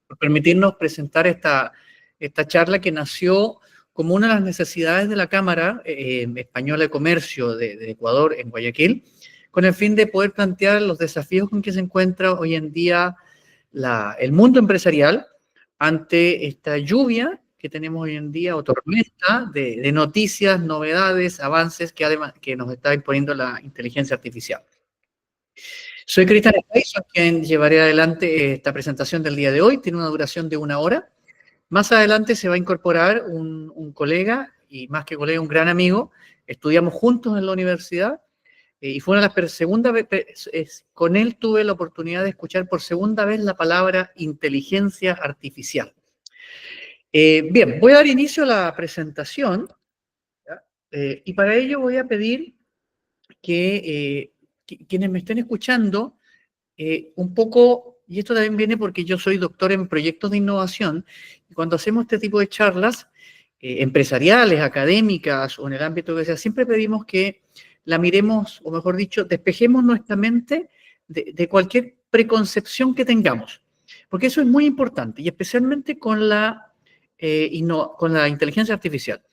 por permitirnos presentar esta charla que nació como una de las necesidades de la Cámara Española de Comercio de Ecuador en Guayaquil, con el fin de poder plantear los desafíos con que se encuentra hoy en día el mundo empresarial ante esta lluvia que tenemos hoy en día, o tormenta de noticias, novedades, avances que nos está imponiendo la inteligencia artificial. Soy Cristian Espaizo, quien llevaré adelante esta presentación del día de hoy. Tiene una duración de 1 hora. Más adelante se va a incorporar un colega, y más que colega, un gran amigo. Estudiamos juntos en la universidad, y fue una de las segundas veces, con él tuve la oportunidad de escuchar por segunda vez la palabra inteligencia artificial. Bien, voy a dar inicio a la presentación, y para ello voy a pedir que quienes me estén escuchando, un poco, y esto también viene porque yo soy doctor en proyectos de innovación, y cuando hacemos este tipo de charlas empresariales, académicas o en el ámbito que sea, siempre pedimos que la miremos, o mejor dicho, despejemos nuestra mente de cualquier preconcepción que tengamos, porque eso es muy importante, y especialmente con la inteligencia artificial.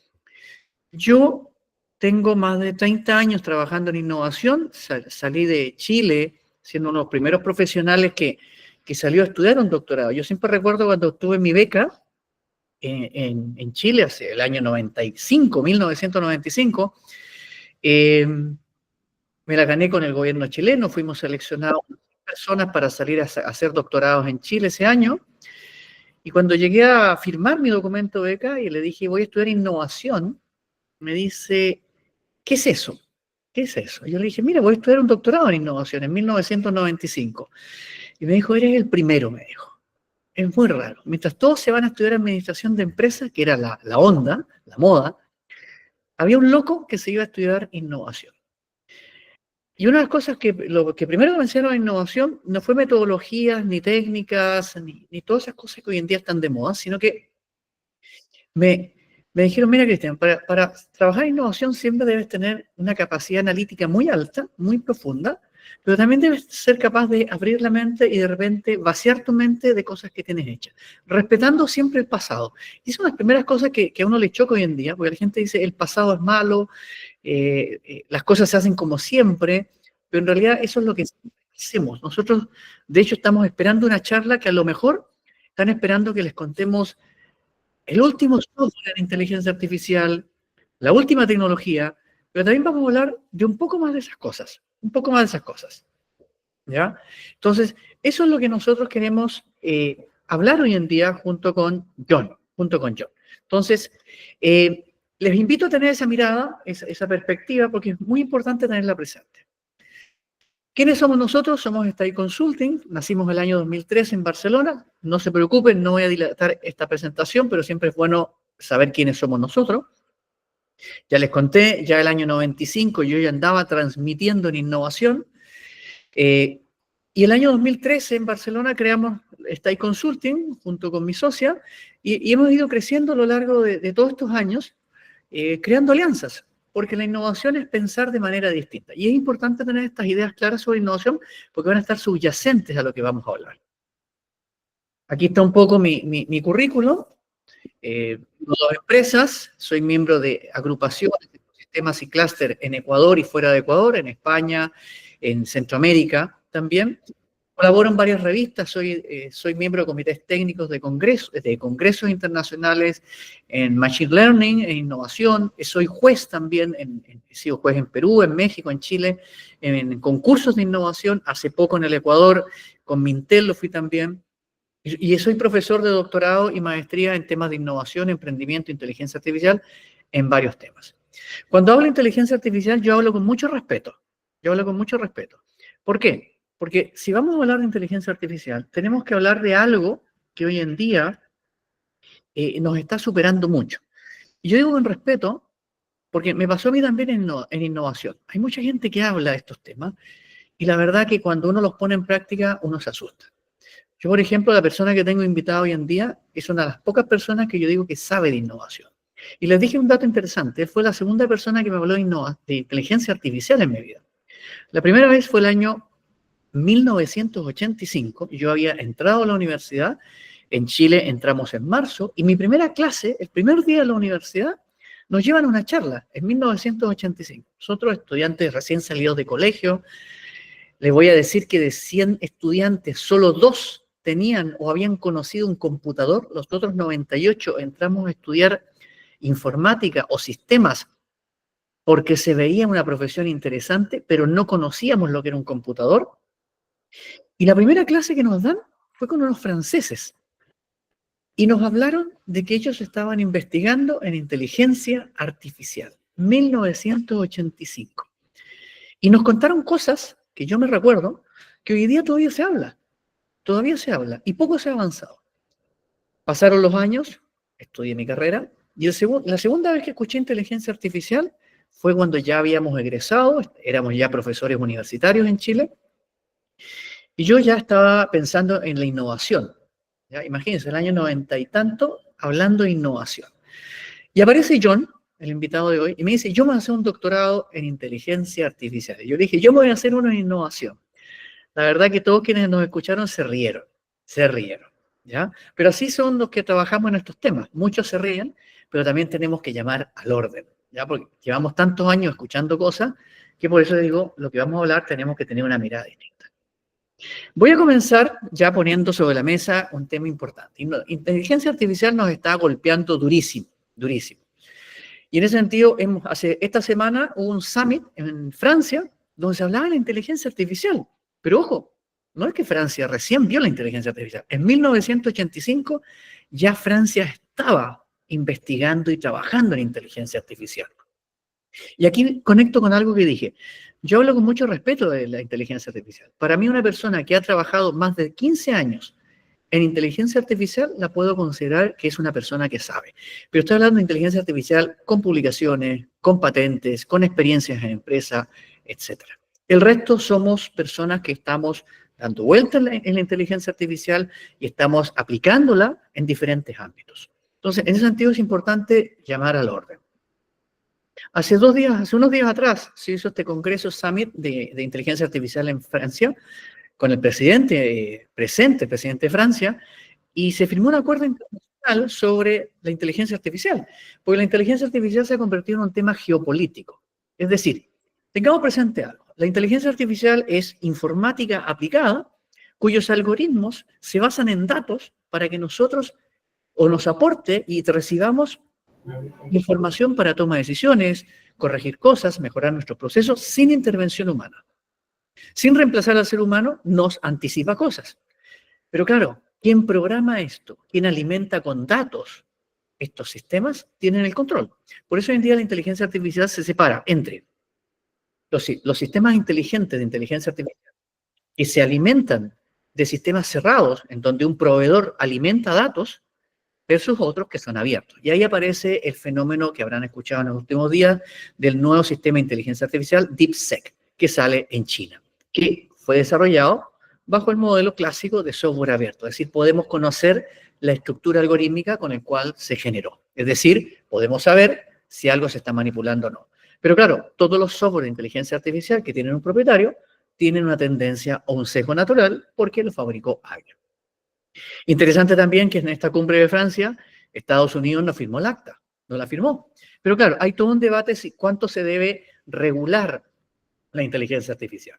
Yo tengo más de 30 años trabajando en innovación, salí de Chile siendo uno de los primeros profesionales que salió a estudiar un doctorado. Yo siempre recuerdo cuando obtuve mi beca en Chile, hace el año 1995, me la gané con el gobierno chileno, fuimos seleccionados personas para salir a hacer doctorados en Chile ese año, y cuando llegué a firmar mi documento de beca y le dije, voy a estudiar innovación, me dice, ¿qué es eso? ¿Qué es eso? Y yo le dije, mira, voy a estudiar un doctorado en innovación en 1995. Y me dijo, eres el primero, me dijo. Es muy raro. Mientras todos se van a estudiar administración de empresas, que era la onda, la moda, había un loco que se iba a estudiar innovación. Y una de las cosas lo que primero me enseñaron a innovación no fue metodologías, ni técnicas, ni todas esas cosas que hoy en día están de moda, sino que me dijeron, mira, Cristian, para trabajar en innovación siempre debes tener una capacidad analítica muy alta, muy profunda, pero también debes ser capaz de abrir la mente y de repente vaciar tu mente de cosas que tienes hechas, respetando siempre el pasado. Y son las primeras cosas que a uno le choca hoy en día, porque la gente dice, el pasado es malo, las cosas se hacen como siempre, pero en realidad eso es lo que hacemos. Nosotros, de hecho, estamos esperando una charla que a lo mejor están esperando que les contemos el último software de inteligencia artificial, la última tecnología, pero también vamos a hablar de un poco más de esas cosas, un poco más de esas cosas, ¿ya? Entonces, eso es lo que nosotros queremos hablar hoy en día junto con John, Entonces, les invito a tener esa mirada, esa perspectiva, porque es muy importante tenerla presente. ¿Quiénes somos nosotros? Somos Stay Consulting, nacimos el año 2003 en Barcelona. No se preocupen, no voy a dilatar esta presentación, pero siempre es bueno saber quiénes somos nosotros. Ya les conté, ya el año 95 yo ya andaba transmitiendo en innovación. Y el año 2013 en Barcelona creamos Stay Consulting junto con mi socia y hemos ido creciendo a lo largo de todos estos años, creando alianzas. Porque la innovación es pensar de manera distinta. Y es importante tener estas ideas claras sobre innovación porque van a estar subyacentes a lo que vamos a hablar. Aquí está un poco mi currículum. Dos empresas, soy miembro de agrupaciones, de sistemas y clúster en Ecuador y fuera de Ecuador, en España, en Centroamérica también. Colaboro en varias revistas, soy miembro de comités técnicos de congresos internacionales en Machine Learning, en innovación. Soy juez también, he sido juez en Perú, en México, en Chile, en concursos de innovación. Hace poco en el Ecuador, con Mintel lo fui también. Y soy profesor de doctorado y maestría en temas de innovación, emprendimiento, inteligencia artificial, en varios temas. Cuando hablo de inteligencia artificial, yo hablo con mucho respeto. ¿Por qué? Porque si vamos a hablar de inteligencia artificial, tenemos que hablar de algo que hoy en día nos está superando mucho. Y yo digo con respeto, porque me pasó a mí también en innovación. Hay mucha gente que habla de estos temas y la verdad que cuando uno los pone en práctica, uno se asusta. Yo, por ejemplo, la persona que tengo invitada hoy en día es una de las pocas personas que yo digo que sabe de innovación. Y les dije un dato interesante, él fue la segunda persona que me habló de inteligencia artificial en mi vida. La primera vez fue el año 1985, yo había entrado a la universidad, en Chile entramos en marzo, y mi primera clase, el primer día de la universidad, nos llevan a una charla, en 1985. Nosotros, estudiantes recién salidos de colegio, les voy a decir que de 100 estudiantes, solo 2 tenían o habían conocido un computador, los otros 98 entramos a estudiar informática o sistemas porque se veía una profesión interesante, pero no conocíamos lo que era un computador. Y la primera clase que nos dan fue con unos franceses. Y nos hablaron de que ellos estaban investigando en inteligencia artificial, 1985. Y nos contaron cosas que yo me recuerdo que hoy día todavía se habla, y poco se ha avanzado. Pasaron los años, estudié mi carrera, y la segunda vez que escuché inteligencia artificial fue cuando ya habíamos egresado, éramos ya profesores universitarios en Chile, y yo ya estaba pensando en la innovación. ¿Ya? Imagínense, el año 90 y tanto, hablando de innovación. Y aparece John, el invitado de hoy, y me dice, yo me voy a hacer un doctorado en inteligencia artificial. Y yo le dije, yo me voy a hacer uno en innovación. La verdad que todos quienes nos escucharon se rieron, ¿ya? Pero así son los que trabajamos en estos temas. Muchos se ríen, pero también tenemos que llamar al orden, ¿ya? Porque llevamos tantos años escuchando cosas que por eso digo, lo que vamos a hablar tenemos que tener una mirada distinta. Voy a comenzar ya poniendo sobre la mesa un tema importante. Inteligencia artificial nos está golpeando durísimo, durísimo. Y en ese sentido, esta semana hubo un summit en Francia donde se hablaba de la inteligencia artificial. Pero ojo, no es que Francia recién vio la inteligencia artificial. En 1985 ya Francia estaba investigando y trabajando en inteligencia artificial. Y aquí conecto con algo que dije. Yo hablo con mucho respeto de la inteligencia artificial. Para mí, una persona que ha trabajado más de 15 años en inteligencia artificial, la puedo considerar que es una persona que sabe. Pero estoy hablando de inteligencia artificial con publicaciones, con patentes, con experiencias en empresa, etc. El resto somos personas que estamos dando vueltas en la inteligencia artificial y estamos aplicándola en diferentes ámbitos. Entonces, en ese sentido es importante llamar al orden. Hace unos días atrás se hizo este Congreso Summit de Inteligencia Artificial en Francia, con el presidente presente, el presidente de Francia, y se firmó un acuerdo internacional sobre la inteligencia artificial, porque la inteligencia artificial se ha convertido en un tema geopolítico. Es decir, tengamos presente algo, la inteligencia artificial es informática aplicada, cuyos algoritmos se basan en datos para que nosotros o nos aporte y recibamos información para toma de decisiones, corregir cosas, mejorar nuestros procesos sin intervención humana. Sin reemplazar al ser humano, nos anticipa cosas. Pero claro, ¿quién programa esto? ¿Quién alimenta con datos estos sistemas? Tienen el control. Por eso hoy en día la inteligencia artificial se separa entre los sistemas inteligentes de inteligencia artificial que se alimentan de sistemas cerrados, en donde un proveedor alimenta datos, versus otros que son abiertos. Y ahí aparece el fenómeno que habrán escuchado en los últimos días del nuevo sistema de inteligencia artificial DeepSeek, que sale en China, que fue desarrollado bajo el modelo clásico de software abierto. Es decir, podemos conocer la estructura algorítmica con la cual se generó. Es decir, podemos saber si algo se está manipulando o no. Pero claro, todos los software de inteligencia artificial que tienen un propietario tienen una tendencia o un sesgo natural porque lo fabricó alguien. Interesante también que en esta cumbre de Francia, Estados Unidos no firmó el acta, no la firmó. Pero claro, hay todo un debate si cuánto se debe regular la inteligencia artificial.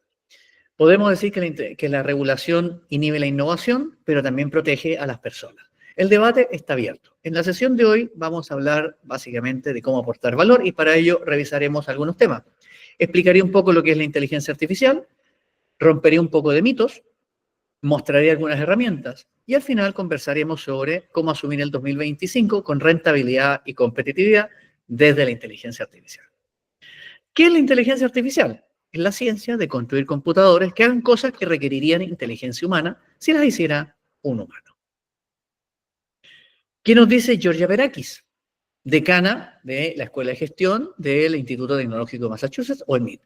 Podemos decir que la regulación inhibe la innovación, pero también protege a las personas. El debate está abierto. En la sesión de hoy vamos a hablar básicamente de cómo aportar valor y para ello revisaremos algunos temas. Explicaré un poco lo que es la inteligencia artificial, romperé un poco de mitos, mostraré algunas herramientas y al final conversaremos sobre cómo asumir el 2025 con rentabilidad y competitividad desde la inteligencia artificial. ¿Qué es la inteligencia artificial? Es la ciencia de construir computadores que hagan cosas que requerirían inteligencia humana si las hiciera un humano. ¿Qué nos dice Georgia Verakis, decana de la Escuela de Gestión del Instituto Tecnológico de Massachusetts, o el MIT?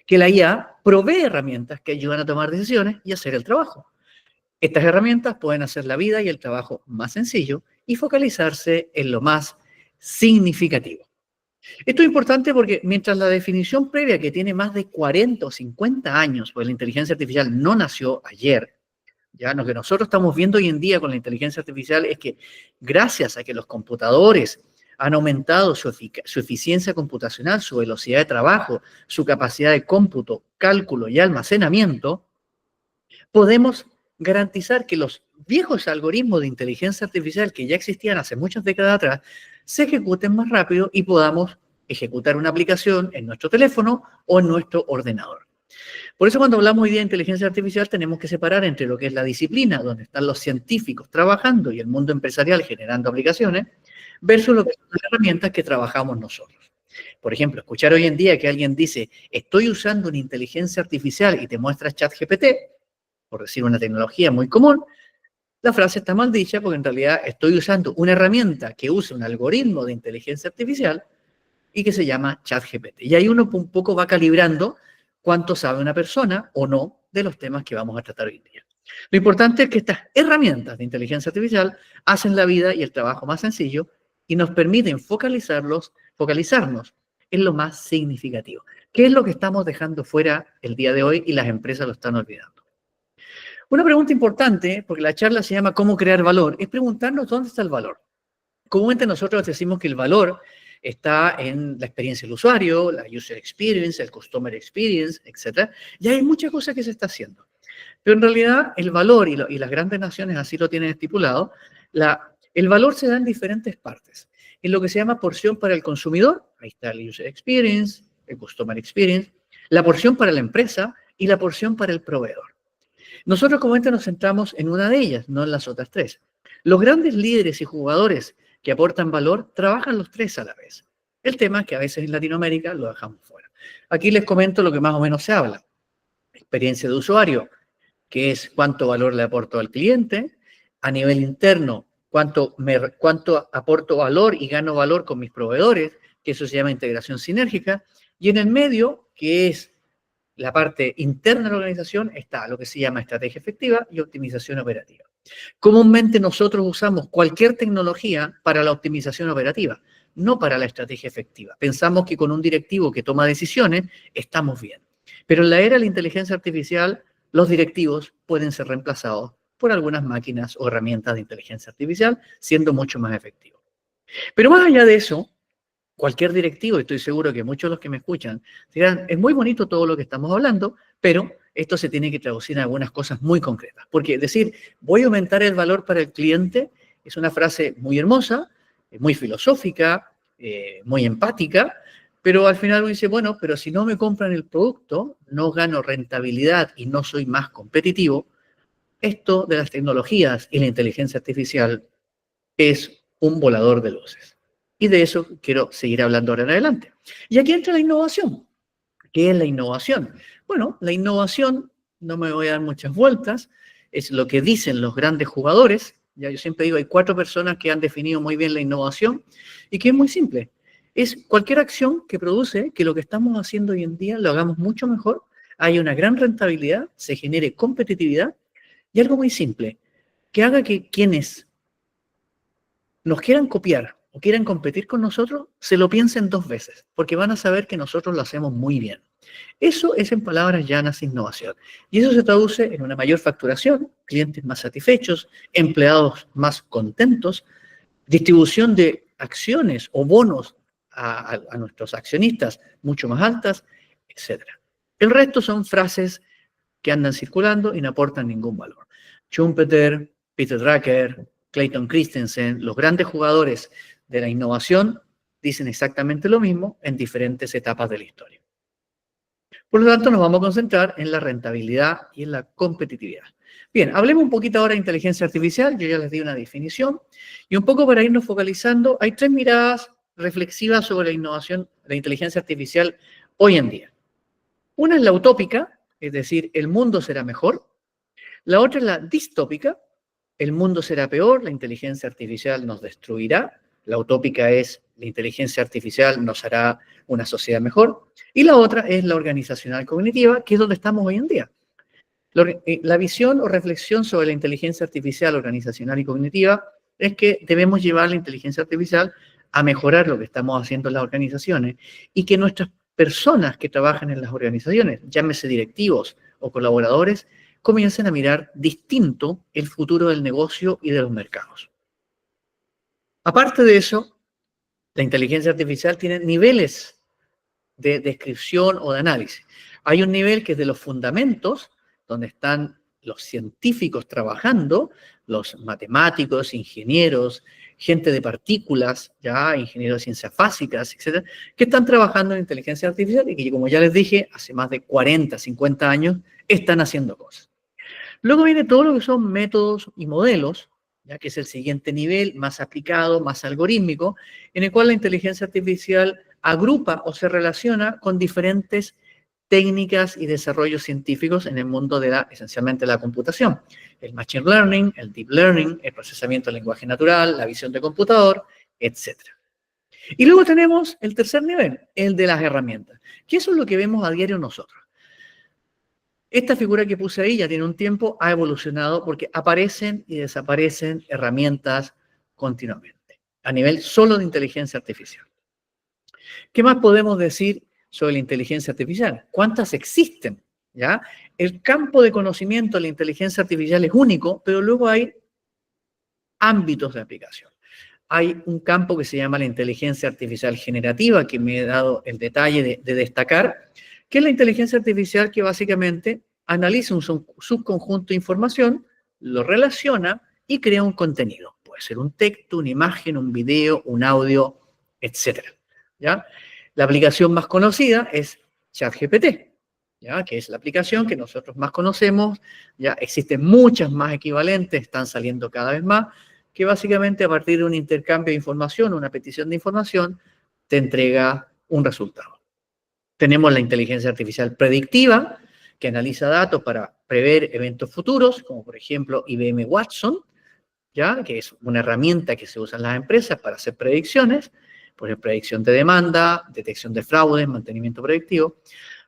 Que la IA provee herramientas que ayudan a tomar decisiones y hacer el trabajo. Estas herramientas pueden hacer la vida y el trabajo más sencillo y focalizarse en lo más significativo. Esto es importante porque mientras la definición previa, que tiene más de 40 o 50 años, pues la inteligencia artificial no nació ayer, ya lo que nosotros estamos viendo hoy en día con la inteligencia artificial es que gracias a que los computadores han aumentado su eficiencia computacional, su velocidad de trabajo, su capacidad de cómputo, cálculo y almacenamiento, podemos garantizar que los viejos algoritmos de inteligencia artificial que ya existían hace muchas décadas atrás se ejecuten más rápido y podamos ejecutar una aplicación en nuestro teléfono o en nuestro ordenador. Por eso cuando hablamos hoy día de inteligencia artificial tenemos que separar entre lo que es la disciplina, donde están los científicos trabajando y el mundo empresarial generando aplicaciones, versus lo que son las herramientas que trabajamos nosotros. Por ejemplo, escuchar hoy en día que alguien dice, estoy usando una inteligencia artificial y te muestra ChatGPT, por decir una tecnología muy común, la frase está mal dicha porque en realidad estoy usando una herramienta que usa un algoritmo de inteligencia artificial y que se llama ChatGPT. Y ahí uno un poco va calibrando cuánto sabe una persona o no de los temas que vamos a tratar hoy en día. Lo importante es que estas herramientas de inteligencia artificial hacen la vida y el trabajo más sencillo y nos permiten focalizarnos en lo más significativo. ¿Qué es lo que estamos dejando fuera el día de hoy y las empresas lo están olvidando? Una pregunta importante, porque la charla se llama ¿Cómo crear valor?, es preguntarnos dónde está el valor. Comúnmente nosotros decimos que el valor está en la experiencia del usuario, la user experience, el customer experience, etc. Y hay muchas cosas que se está haciendo. Pero en realidad el valor, y las grandes naciones así lo tienen estipulado, el valor se da en diferentes partes. En lo que se llama porción para el consumidor, ahí está el user experience, el customer experience, la porción para la empresa y la porción para el proveedor. Nosotros como ente nos centramos en una de ellas, no en las otras tres. Los grandes líderes y jugadores que aportan valor trabajan los tres a la vez. El tema es que a veces en Latinoamérica lo dejamos fuera. Aquí les comento lo que más o menos se habla. Experiencia de usuario, que es cuánto valor le aporto al cliente. A nivel interno, cuánto aporto valor y gano valor con mis proveedores, que eso se llama integración sinérgica. Y en el medio, que es la parte interna de la organización, está lo que se llama estrategia efectiva y optimización operativa. Comúnmente nosotros usamos cualquier tecnología para la optimización operativa, no para la estrategia efectiva. Pensamos que con un directivo que toma decisiones estamos bien. Pero en la era de la inteligencia artificial, los directivos pueden ser reemplazados por algunas máquinas o herramientas de inteligencia artificial, siendo mucho más efectivos. Pero más allá de eso, cualquier directivo, y estoy seguro que muchos de los que me escuchan dirán, es muy bonito todo lo que estamos hablando, pero esto se tiene que traducir en algunas cosas muy concretas. Porque decir, voy a aumentar el valor para el cliente, es una frase muy hermosa, muy filosófica, muy empática, pero al final uno dice, bueno, pero si no me compran el producto, no gano rentabilidad y no soy más competitivo, esto de las tecnologías y la inteligencia artificial es un volador de luces. Y de eso quiero seguir hablando ahora en adelante. Y aquí entra la innovación. ¿Qué es la innovación? Bueno, la innovación, no me voy a dar muchas vueltas, es lo que dicen los grandes jugadores. Ya yo siempre digo, hay 4 personas que han definido muy bien la innovación y que es muy simple. Es cualquier acción que produce que lo que estamos haciendo hoy en día lo hagamos mucho mejor, haya una gran rentabilidad, se genere competitividad y algo muy simple, que haga que quienes nos quieran copiar o quieran competir con nosotros, se lo piensen 2 veces, porque van a saber que nosotros lo hacemos muy bien. Eso es, en palabras llanas, innovación. Y eso se traduce en una mayor facturación, clientes más satisfechos, empleados más contentos, distribución de acciones o bonos a nuestros accionistas mucho más altas, etc. El resto son frases que andan circulando y no aportan ningún valor. Schumpeter, Peter Drucker, Clayton Christensen, los grandes jugadores de la innovación, dicen exactamente lo mismo en diferentes etapas de la historia. Por lo tanto, nos vamos a concentrar en la rentabilidad y en la competitividad. Bien, hablemos un poquito ahora de inteligencia artificial. Yo ya les di una definición. Y un poco para irnos focalizando, hay 3 miradas reflexivas sobre la innovación, la inteligencia artificial hoy en día. Una es la utópica, es decir, el mundo será mejor. La otra es la distópica, el mundo será peor, la inteligencia artificial nos destruirá. La utópica es la inteligencia artificial nos hará una sociedad mejor. Y la otra es la organizacional cognitiva, que es donde estamos hoy en día. La visión o reflexión sobre la inteligencia artificial organizacional y cognitiva es que debemos llevar la inteligencia artificial a mejorar lo que estamos haciendo en las organizaciones y que nuestras personas que trabajan en las organizaciones, llámese directivos o colaboradores, comiencen a mirar distinto el futuro del negocio y de los mercados. Aparte de eso, la inteligencia artificial tiene niveles de descripción o de análisis. Hay un nivel que es de los fundamentos, donde están los científicos trabajando, los matemáticos, ingenieros, gente de partículas, ya ingenieros de ciencias básicas, etcétera, que están trabajando en inteligencia artificial y que, como ya les dije, hace más de 40, 50 años están haciendo cosas. Luego viene todo lo que son métodos y modelos, ya que es el siguiente nivel, más aplicado, más algorítmico, en el cual la inteligencia artificial agrupa o se relaciona con diferentes técnicas y desarrollos científicos en el mundo de esencialmente la computación. El machine learning, el deep learning, el procesamiento del lenguaje natural, la visión de computador, etc. Y luego tenemos el tercer nivel, el de las herramientas, que eso es lo que vemos a diario nosotros. Esta figura que puse ahí ya tiene un tiempo, ha evolucionado porque aparecen y desaparecen herramientas continuamente, a nivel solo de inteligencia artificial. ¿Qué más podemos decir sobre la inteligencia artificial? ¿Cuántas existen? ¿Ya? El campo de conocimiento de la inteligencia artificial es único, pero luego hay ámbitos de aplicación. Hay un campo que se llama la inteligencia artificial generativa, que me he dado el detalle de destacar, que es la inteligencia artificial que básicamente analiza un subconjunto de información, lo relaciona y crea un contenido. Puede ser un texto, una imagen, un video, un audio, etc. ¿Ya? La aplicación más conocida es ChatGPT, ¿ya? Que es la aplicación que nosotros más conocemos. Ya existen muchas más equivalentes, están saliendo cada vez más, que básicamente a partir de un intercambio de información, una petición de información, te entrega un resultado. Tenemos la inteligencia artificial predictiva, que analiza datos para prever eventos futuros, como por ejemplo IBM Watson, ¿ya? Que es una herramienta que se usa en las empresas para hacer predicciones, por ejemplo, predicción de demanda, detección de fraudes, mantenimiento predictivo.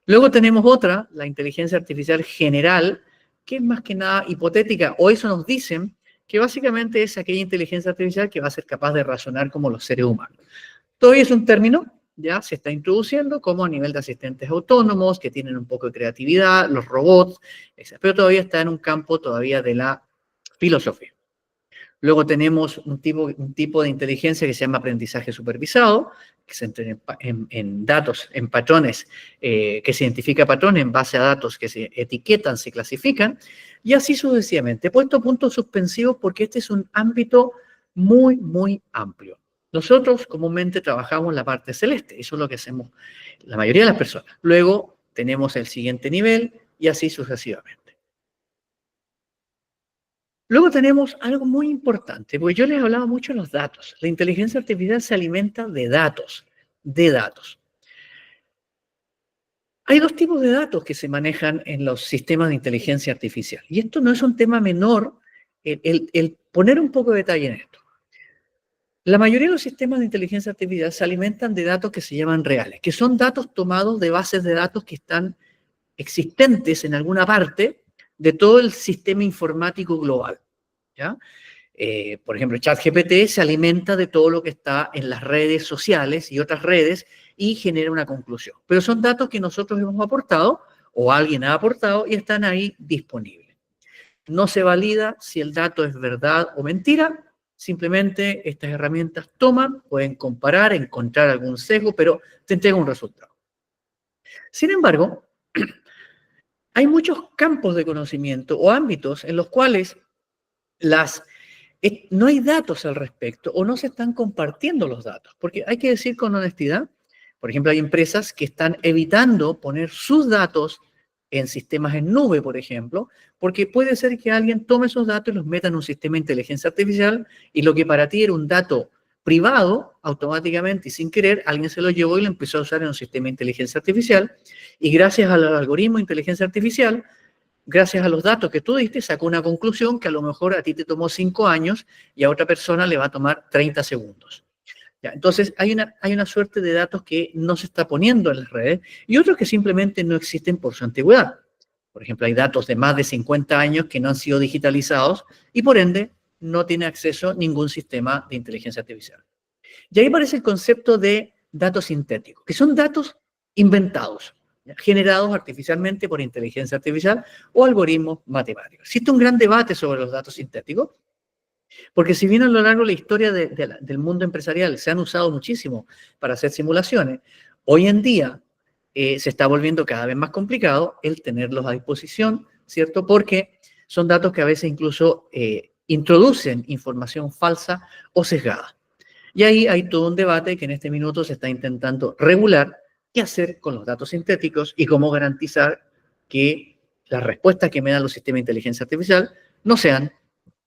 Luego tenemos otra, la inteligencia artificial general, que es más que nada hipotética, o eso nos dicen, que básicamente es aquella inteligencia artificial que va a ser capaz de razonar como los seres humanos. Todavía es un término, ya se está introduciendo como a nivel de asistentes autónomos, que tienen un poco de creatividad, los robots, etc. Pero todavía está en un campo todavía de la filosofía. Luego tenemos un tipo de inteligencia que se llama aprendizaje supervisado, que se entrena en datos, en patrones, que se identifica patrones en base a datos que se etiquetan, se clasifican, y así sucesivamente. He puesto puntos suspensivos porque este es un ámbito muy, muy amplio. Nosotros comúnmente trabajamos la parte celeste, eso es lo que hacemos la mayoría de las personas. Luego tenemos el siguiente nivel y así sucesivamente. Luego tenemos algo muy importante, porque yo les hablaba mucho de los datos. La inteligencia artificial se alimenta de datos, de datos. Hay dos tipos de datos que se manejan en los sistemas de inteligencia artificial. Y esto no es un tema menor, el poner un poco de detalle en esto. La mayoría de los sistemas de inteligencia artificial se alimentan de datos que se llaman reales, que son datos tomados de bases de datos que están existentes en alguna parte de todo el sistema informático global. ¿Ya? Por ejemplo, ChatGPT se alimenta de todo lo que está en las redes sociales y otras redes y genera una conclusión. Pero son datos que nosotros hemos aportado o alguien ha aportado y están ahí disponibles. No se valida si el dato es verdad o mentira, simplemente estas herramientas toman, pueden comparar, encontrar algún sesgo, pero te entregan un resultado. Sin embargo, hay muchos campos de conocimiento o ámbitos en los cuales no hay datos al respecto o no se están compartiendo los datos, porque hay que decir con honestidad, por ejemplo, hay empresas que están evitando poner sus datos en sistemas en nube, por ejemplo, porque puede ser que alguien tome esos datos y los meta en un sistema de inteligencia artificial y lo que para ti era un dato privado, automáticamente y sin querer, alguien se lo llevó y lo empezó a usar en un sistema de inteligencia artificial y gracias al algoritmo de inteligencia artificial, gracias a los datos que tú diste, sacó una conclusión que a lo mejor a ti te tomó 5 años y a otra persona le va a tomar 30 segundos. ¿Ya? Entonces, hay una suerte de datos que no se está poniendo en las redes y otros que simplemente no existen por su antigüedad. Por ejemplo, hay datos de más de 50 años que no han sido digitalizados y por ende no tiene acceso a ningún sistema de inteligencia artificial. Y ahí aparece el concepto de datos sintéticos, que son datos inventados, ¿ya? Generados artificialmente por inteligencia artificial o algoritmos matemáticos. Existe un gran debate sobre los datos sintéticos, porque si bien a lo largo de la historia del mundo empresarial se han usado muchísimo para hacer simulaciones, hoy en día se está volviendo cada vez más complicado el tenerlos a disposición, ¿cierto? Porque son datos que a veces incluso introducen información falsa o sesgada. Y ahí hay todo un debate que en este minuto se está intentando regular qué hacer con los datos sintéticos y cómo garantizar que las respuestas que me dan los sistemas de inteligencia artificial no sean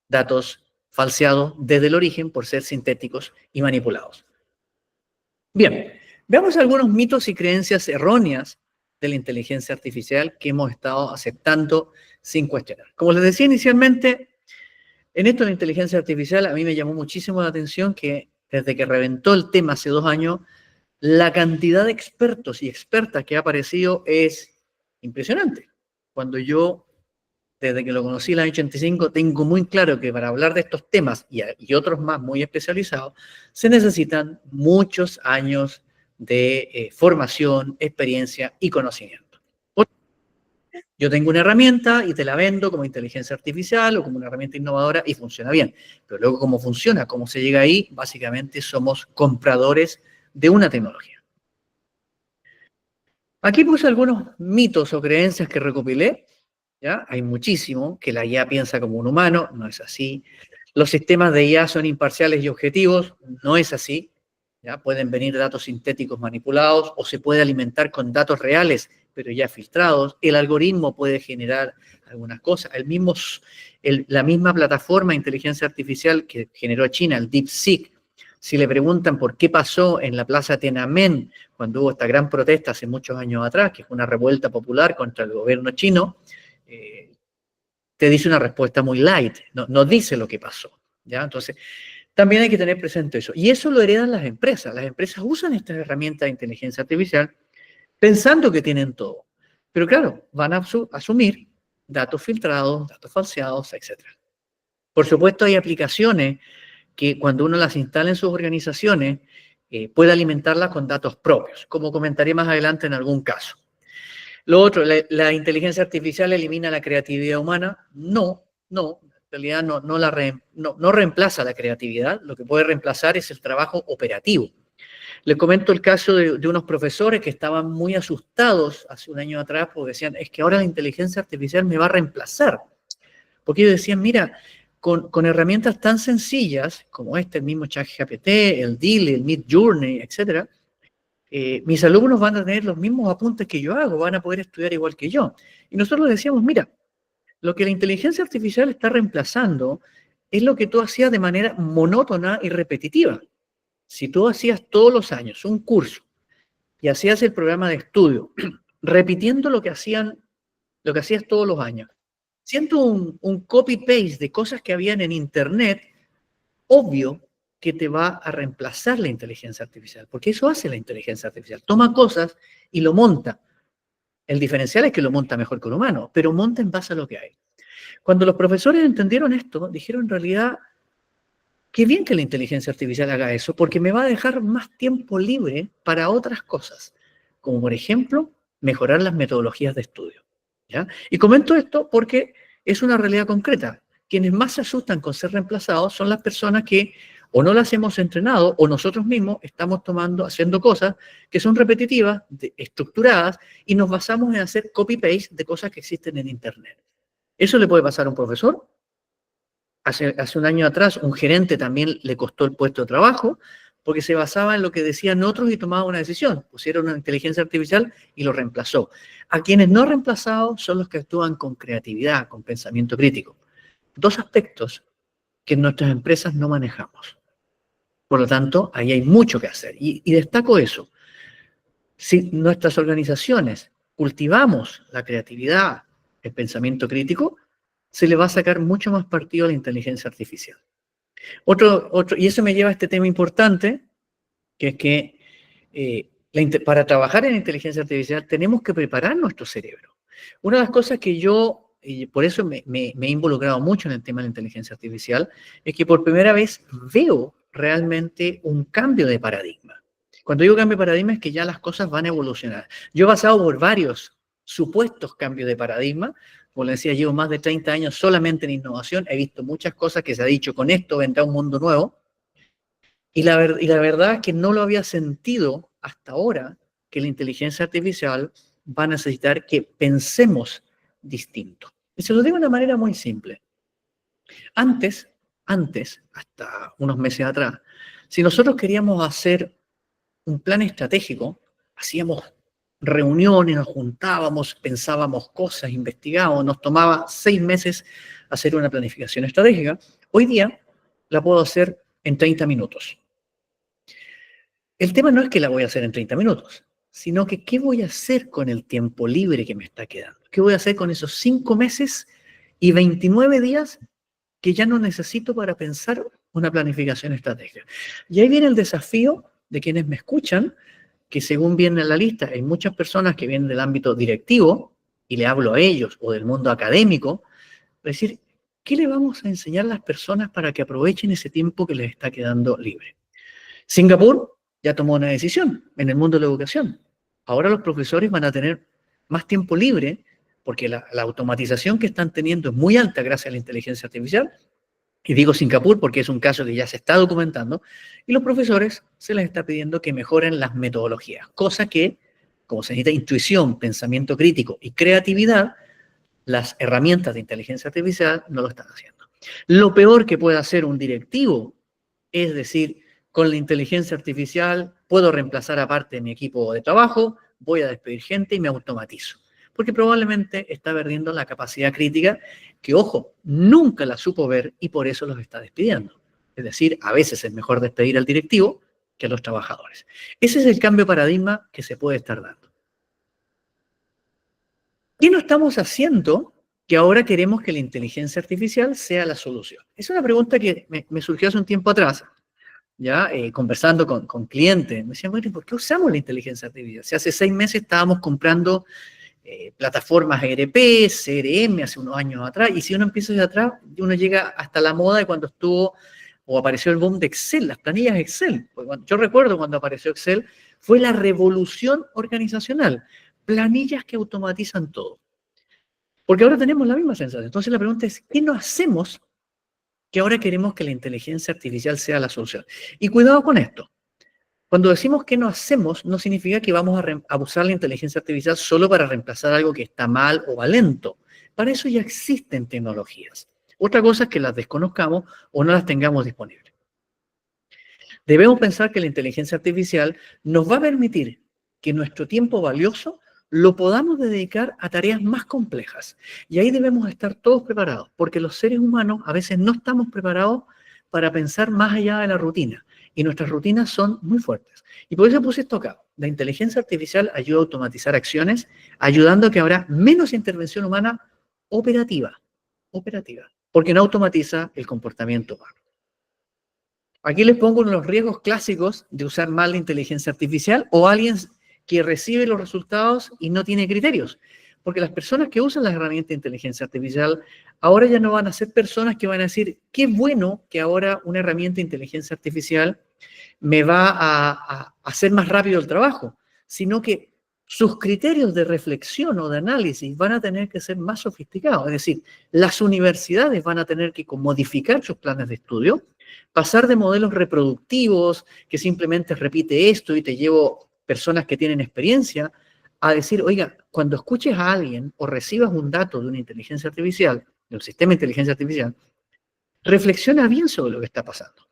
datos falseados desde el origen por ser sintéticos y manipulados. Bien, veamos algunos mitos y creencias erróneas de la inteligencia artificial que hemos estado aceptando sin cuestionar. Como les decía inicialmente, en esto de la inteligencia artificial a mí me llamó muchísimo la atención que desde que reventó el tema hace 2 años, la cantidad de expertos y expertas que ha aparecido es impresionante. Cuando yo, desde que lo conocí en el año 85, tengo muy claro que para hablar de estos temas y otros más muy especializados, se necesitan muchos años de formación, experiencia y conocimiento. Yo tengo una herramienta y te la vendo como inteligencia artificial o como una herramienta innovadora y funciona bien. Pero luego cómo funciona, cómo se llega ahí, básicamente somos compradores de una tecnología. Aquí puse algunos mitos o creencias que recopilé. ¿Ya? Hay muchísimo, que la IA piensa como un humano, no es así. Los sistemas de IA son imparciales y objetivos, no es así. ¿Ya? Pueden venir datos sintéticos manipulados o se puede alimentar con datos reales, pero ya filtrados. El algoritmo puede generar algunas cosas. La misma plataforma de inteligencia artificial que generó China, el DeepSeek, si le preguntan por qué pasó en la plaza Tiananmen cuando hubo esta gran protesta hace muchos años atrás, que fue una revuelta popular contra el gobierno chino, te dice una respuesta muy light, no dice lo que pasó, ¿ya? Entonces, también hay que tener presente eso. Y eso lo heredan las empresas. Las empresas usan estas herramientas de inteligencia artificial pensando que tienen todo. Pero claro, van a asumir datos filtrados, datos falseados, etc. Por supuesto, hay aplicaciones que cuando uno las instala en sus organizaciones, puede alimentarlas con datos propios, como comentaré más adelante en algún caso. Lo otro, la inteligencia artificial elimina la creatividad humana. No, en realidad no reemplaza la creatividad. Lo que puede reemplazar es el trabajo operativo. Les comento el caso de unos profesores que estaban muy asustados hace un año atrás porque decían, es que ahora la inteligencia artificial me va a reemplazar. Porque ellos decían, mira, con herramientas tan sencillas como el mismo ChatGPT, el DeepL, el Midjourney, etcétera, mis alumnos van a tener los mismos apuntes que yo hago, van a poder estudiar igual que yo. Y nosotros les decíamos, mira, lo que la inteligencia artificial está reemplazando es lo que tú hacías de manera monótona y repetitiva. Si tú hacías todos los años un curso y hacías el programa de estudio, repitiendo lo que hacías todos los años, siendo un copy-paste de cosas que habían en Internet, obvio que te va a reemplazar la inteligencia artificial, porque eso hace la inteligencia artificial. Toma cosas y lo monta. El diferencial es que lo monta mejor que un humano, pero monta en base a lo que hay. Cuando los profesores entendieron esto, dijeron en realidad, qué bien que la inteligencia artificial haga eso, porque me va a dejar más tiempo libre para otras cosas, como por ejemplo, mejorar las metodologías de estudio. ¿Ya? Y comento esto porque es una realidad concreta. Quienes más se asustan con ser reemplazados son las personas que o no las hemos entrenado o nosotros mismos estamos haciendo cosas que son repetitivas, estructuradas, y nos basamos en hacer copy-paste de cosas que existen en Internet. ¿Eso le puede pasar a un profesor? Hace un año atrás, un gerente también le costó el puesto de trabajo porque se basaba en lo que decían otros y tomaba una decisión. Pusieron una inteligencia artificial y lo reemplazó. A quienes no reemplazados son los que actúan con creatividad, con pensamiento crítico. 2 aspectos que en nuestras empresas no manejamos. Por lo tanto, ahí hay mucho que hacer. Y destaco eso. Si nuestras organizaciones cultivamos la creatividad, el pensamiento crítico, se le va a sacar mucho más partido a la inteligencia artificial. Y eso me lleva a este tema importante, que es que para trabajar en inteligencia artificial tenemos que preparar nuestro cerebro. Una de las cosas que yo, y por eso me he involucrado mucho en el tema de la inteligencia artificial, es que por primera vez veo realmente un cambio de paradigma. Cuando digo cambio de paradigma es que ya las cosas van a evolucionar. Yo he pasado por varios supuestos cambios de paradigma. Como les decía, llevo más de 30 años solamente en innovación. He visto muchas cosas que se ha dicho, con esto vendrá un mundo nuevo. Y la verdad es que no lo había sentido hasta ahora, que la inteligencia artificial va a necesitar que pensemos distinto. Y se lo digo de una manera muy simple. Antes, hasta unos meses atrás, si nosotros queríamos hacer un plan estratégico, hacíamos reuniones, nos juntábamos, pensábamos cosas, investigábamos, nos tomaba 6 meses hacer una planificación estratégica. Hoy día la puedo hacer en 30 minutos. El tema no es que la voy a hacer en 30 minutos, sino que qué voy a hacer con el tiempo libre que me está quedando. ¿Qué voy a hacer con esos 5 meses y 29 días que ya no necesito para pensar una planificación estratégica? Y ahí viene el desafío de quienes me escuchan, que según viene en la lista, hay muchas personas que vienen del ámbito directivo, y le hablo a ellos, o del mundo académico, es decir, ¿qué le vamos a enseñar a las personas para que aprovechen ese tiempo que les está quedando libre? Singapur ya tomó una decisión en el mundo de la educación. Ahora los profesores van a tener más tiempo libre porque la automatización que están teniendo es muy alta gracias a la inteligencia artificial. Y digo Singapur porque es un caso que ya se está documentando. Y los profesores se les está pidiendo que mejoren las metodologías, cosa que, como se necesita intuición, pensamiento crítico y creatividad, las herramientas de inteligencia artificial no lo están haciendo. Lo peor que puede hacer un directivo es decir, con la inteligencia artificial puedo reemplazar a parte de mi equipo de trabajo, voy a despedir gente y me automatizo. Porque probablemente está perdiendo la capacidad crítica que, ojo, nunca la supo ver y por eso los está despidiendo. Es decir, a veces es mejor despedir al directivo que a los trabajadores. Ese es el cambio de paradigma que se puede estar dando. ¿Qué no estamos haciendo que ahora queremos que la inteligencia artificial sea la solución? Es una pregunta que me surgió hace un tiempo atrás. ¿Ya? Conversando con clientes, me decían, bueno, ¿por qué usamos la inteligencia artificial? Si hace 6 meses estábamos comprando plataformas ERP, CRM, hace unos años atrás, y si uno empieza desde atrás, uno llega hasta la moda de cuando estuvo o apareció el boom de Excel, las planillas Excel. Yo recuerdo cuando apareció Excel, fue la revolución organizacional, planillas que automatizan todo. Porque ahora tenemos la misma sensación. Entonces la pregunta es, ¿qué no hacemos que ahora queremos que la inteligencia artificial sea la solución? Y cuidado con esto. Cuando decimos que no hacemos, no significa que vamos a usar la inteligencia artificial solo para reemplazar algo que está mal o va lento. Para eso ya existen tecnologías. Otra cosa es que las desconozcamos o no las tengamos disponibles. Debemos pensar que la inteligencia artificial nos va a permitir que nuestro tiempo valioso lo podamos dedicar a tareas más complejas. Y ahí debemos estar todos preparados, porque los seres humanos a veces no estamos preparados para pensar más allá de la rutina. Y nuestras rutinas son muy fuertes. Y por eso puse esto acá. La inteligencia artificial ayuda a automatizar acciones, ayudando a que habrá menos intervención humana operativa, porque no automatiza el comportamiento humano. Aquí les pongo uno de los riesgos clásicos de usar mal la inteligencia artificial o alguien que recibe los resultados y no tiene criterios. Porque las personas que usan las herramientas de inteligencia artificial ahora ya no van a ser personas que van a decir, qué bueno que ahora una herramienta de inteligencia artificial me va a hacer más rápido el trabajo, sino que sus criterios de reflexión o de análisis van a tener que ser más sofisticados. Es decir, las universidades van a tener que modificar sus planes de estudio, pasar de modelos reproductivos, que simplemente repite esto y te llevo personas que tienen experiencia, a decir, oiga, cuando escuches a alguien o recibas un dato de una inteligencia artificial, de un sistema de inteligencia artificial, reflexiona bien sobre lo que está pasando.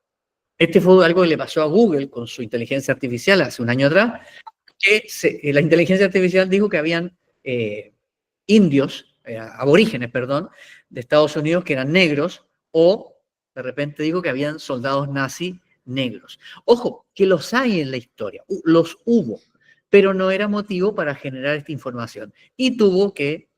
Este fue algo que le pasó a Google con su inteligencia artificial hace un año atrás, que la inteligencia artificial dijo que habían aborígenes, de Estados Unidos que eran negros, o de repente dijo que habían soldados nazis negros. Ojo, que los hay en la historia, los hubo, pero no era motivo para generar esta información. Y tuvo que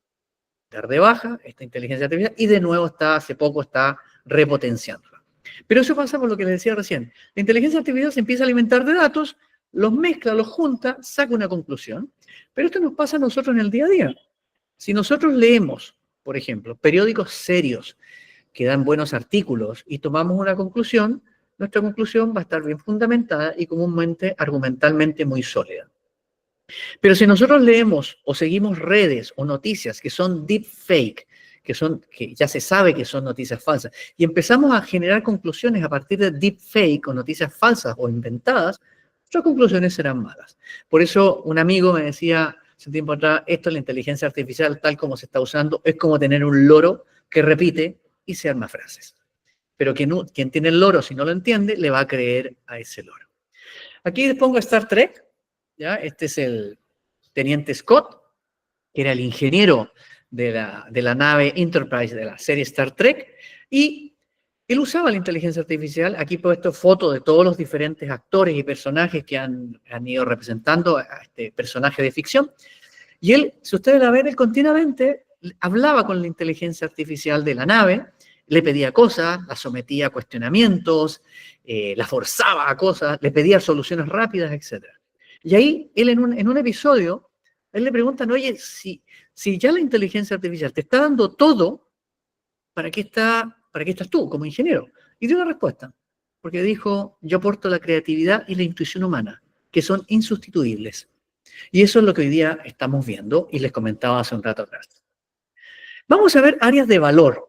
dar de baja esta inteligencia artificial y de nuevo hace poco está repotenciándola. Pero eso pasa por lo que les decía recién. La inteligencia artificial se empieza a alimentar de datos, los mezcla, los junta, saca una conclusión. Pero esto nos pasa a nosotros en el día a día. Si nosotros leemos, por ejemplo, periódicos serios que dan buenos artículos y tomamos una conclusión, nuestra conclusión va a estar bien fundamentada y comúnmente argumentalmente muy sólida. Pero si nosotros leemos o seguimos redes o noticias que son deepfake, que ya se sabe que son noticias falsas, y empezamos a generar conclusiones a partir de deepfake o noticias falsas o inventadas, nuestras conclusiones serán malas. Por eso un amigo me decía hace un tiempo atrás, esto es la inteligencia artificial tal como se está usando, es como tener un loro que repite y se arma frases. Pero quien tiene el loro, si no lo entiende, le va a creer a ese loro. Aquí les pongo Star Trek, ¿ya? Este es el teniente Scott, que era el ingeniero de la nave Enterprise de la serie Star Trek, y él usaba la inteligencia artificial. Aquí he puesto fotos de todos los diferentes actores y personajes que han ido representando a este personaje de ficción, y él, si ustedes la ven, él continuamente hablaba con la inteligencia artificial de la nave, le pedía cosas, la sometía a cuestionamientos, la forzaba a cosas, le pedía soluciones rápidas, etc. Y ahí, él en un episodio, él le preguntan, oye, si ya la inteligencia artificial te está dando todo, ¿para qué estás tú como ingeniero? Y dio una respuesta, porque dijo, yo aporto la creatividad y la intuición humana, que son insustituibles. Y eso es lo que hoy día estamos viendo y les comentaba hace un rato atrás. Vamos a ver áreas de valor.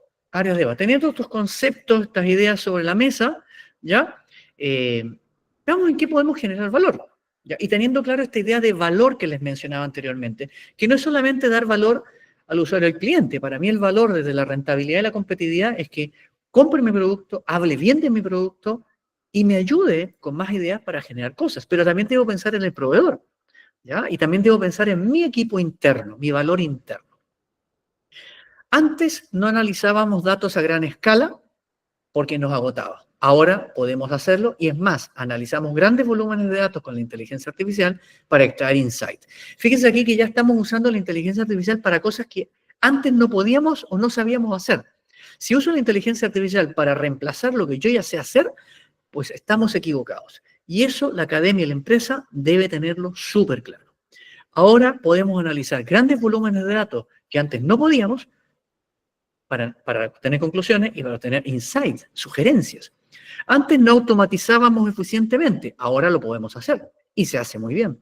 Teniendo estos conceptos, estas ideas sobre la mesa, ¿ya? Veamos en qué podemos generar valor. ¿Ya? Y teniendo claro esta idea de valor que les mencionaba anteriormente, que no es solamente dar valor al usuario, al cliente. Para mí el valor desde la rentabilidad y la competitividad es que compre mi producto, hable bien de mi producto y me ayude con más ideas para generar cosas. Pero también debo pensar en el proveedor, ¿ya? Y también debo pensar en mi equipo interno, mi valor interno. Antes no analizábamos datos a gran escala porque nos agotaba. Ahora podemos hacerlo y es más, analizamos grandes volúmenes de datos con la inteligencia artificial para extraer insight. Fíjense aquí que ya estamos usando la inteligencia artificial para cosas que antes no podíamos o no sabíamos hacer. Si uso la inteligencia artificial para reemplazar lo que yo ya sé hacer, pues estamos equivocados. Y eso la academia y la empresa debe tenerlo súper claro. Ahora podemos analizar grandes volúmenes de datos que antes no podíamos para obtener conclusiones y para obtener insights, sugerencias. Antes no automatizábamos eficientemente, ahora lo podemos hacer y se hace muy bien.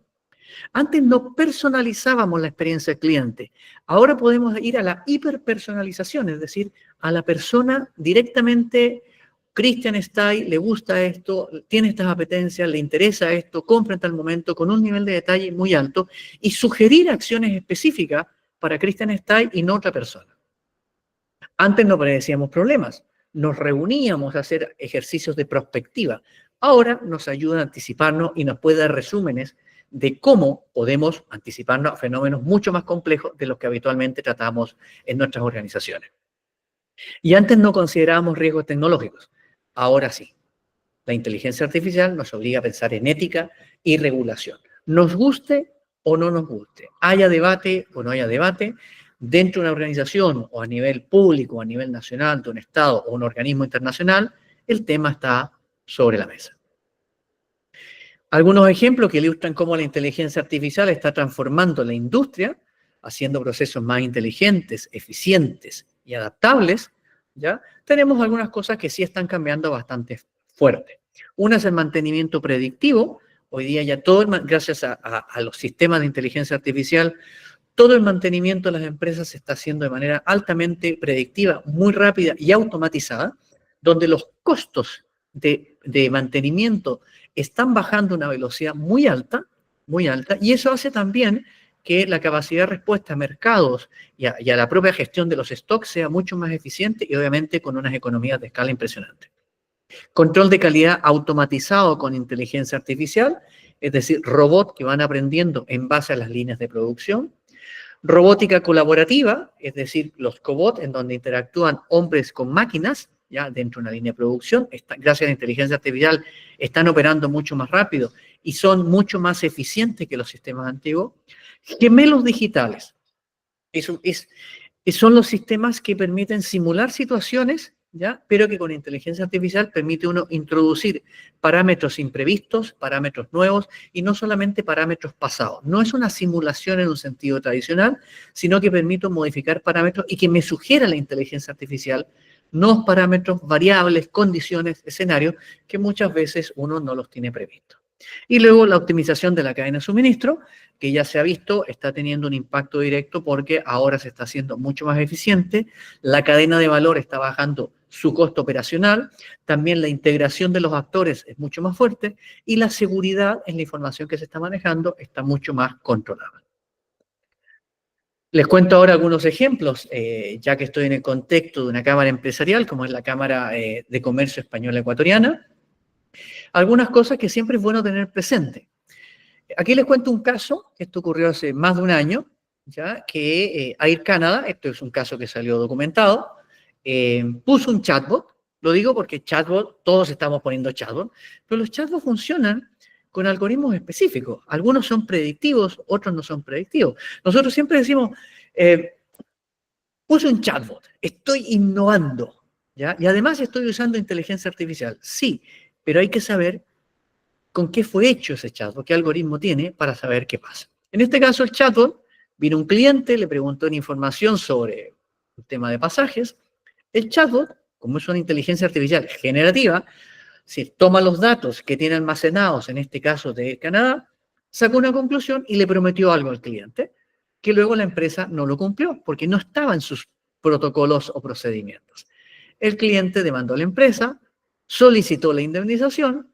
Antes no personalizábamos la experiencia del cliente, ahora podemos ir a la hiperpersonalización, es decir, a la persona directamente. Christian Style le gusta esto, tiene estas apetencias, le interesa esto, compra en tal momento con un nivel de detalle muy alto y sugerir acciones específicas para Christian Style y no otra persona. Antes no predecíamos problemas, nos reuníamos a hacer ejercicios de prospectiva. Ahora nos ayuda a anticiparnos y nos puede dar resúmenes de cómo podemos anticiparnos a fenómenos mucho más complejos de los que habitualmente tratamos en nuestras organizaciones. Y antes no considerábamos riesgos tecnológicos, ahora sí. La inteligencia artificial nos obliga a pensar en ética y regulación. Nos guste o no nos guste, haya debate o no haya debate, dentro de una organización o a nivel público, o a nivel nacional, de un Estado o un organismo internacional, el tema está sobre la mesa. Algunos ejemplos que ilustran cómo la inteligencia artificial está transformando la industria, haciendo procesos más inteligentes, eficientes y adaptables, ¿ya? Tenemos algunas cosas que sí están cambiando bastante fuerte. Una es el mantenimiento predictivo. Hoy día ya todo, gracias a los sistemas de inteligencia artificial, todo el mantenimiento de las empresas se está haciendo de manera altamente predictiva, muy rápida y automatizada, donde los costos de mantenimiento están bajando a una velocidad muy alta, y eso hace también que la capacidad de respuesta a mercados y a la propia gestión de los stocks sea mucho más eficiente y obviamente con unas economías de escala impresionantes. Control de calidad automatizado con inteligencia artificial, es decir, robots que van aprendiendo en base a las líneas de producción. Robótica colaborativa, es decir, los cobots en donde interactúan hombres con máquinas, ya dentro de una línea de producción, gracias a la inteligencia artificial, están operando mucho más rápido y son mucho más eficientes que los sistemas antiguos. Gemelos digitales. Son los sistemas que permiten simular situaciones, ¿ya? Pero que con inteligencia artificial permite uno introducir parámetros imprevistos, parámetros nuevos y no solamente parámetros pasados. No es una simulación en un sentido tradicional, sino que permite modificar parámetros y que me sugiera la inteligencia artificial nuevos parámetros, variables, condiciones, escenarios, que muchas veces uno no los tiene previstos. Y luego la optimización de la cadena de suministro, que ya se ha visto, está teniendo un impacto directo porque ahora se está haciendo mucho más eficiente, la cadena de valor está bajando su costo operacional, también la integración de los actores es mucho más fuerte y la seguridad en la información que se está manejando está mucho más controlada. Les cuento ahora algunos ejemplos, ya que estoy en el contexto de una cámara empresarial, como es la Cámara de Comercio Española Ecuatoriana, algunas cosas que siempre es bueno tener presente. Aquí les cuento un caso, esto ocurrió hace más de un año, ¿ya? Que Air Canada, esto es un caso que salió documentado, puso un chatbot, lo digo porque chatbot, todos estamos poniendo chatbot, pero los chatbots funcionan con algoritmos específicos. Algunos son predictivos, otros no son predictivos. Nosotros siempre decimos, puse un chatbot, estoy innovando, ¿ya? Y además estoy usando inteligencia artificial. Sí, pero hay que saber con qué fue hecho ese chatbot, qué algoritmo tiene para saber qué pasa. En este caso, el chatbot, vino un cliente, le preguntó una información sobre un tema de pasajes. El chatbot, como es una inteligencia artificial generativa, si toma los datos que tiene almacenados, en este caso de Canadá, sacó una conclusión y le prometió algo al cliente, que luego la empresa no lo cumplió, porque no estaba en sus protocolos o procedimientos. El cliente demandó a la empresa, solicitó la indemnización,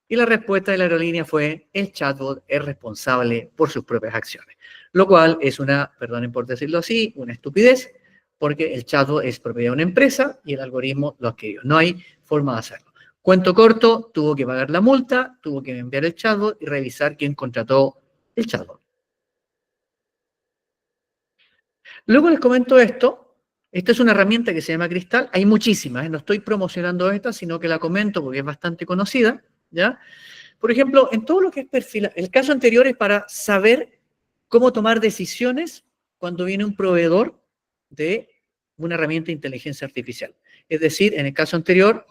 y la respuesta de la aerolínea fue, el chatbot es responsable por sus propias acciones. Lo cual es una, perdonen por decirlo así, una estupidez, porque el chatbot es propiedad de una empresa y el algoritmo lo adquirió. No hay forma de hacerlo. Cuento corto, tuvo que pagar la multa, tuvo que enviar el chatbot y revisar quién contrató el chatbot. Luego les comento esto. Esta es una herramienta que se llama Cristal. Hay muchísimas, no estoy promocionando esta, sino que la comento porque es bastante conocida, ¿ya? Por ejemplo, en todo lo que es perfil, el caso anterior es para saber cómo tomar decisiones cuando viene un proveedor de una herramienta de inteligencia artificial. Es decir, en el caso anterior,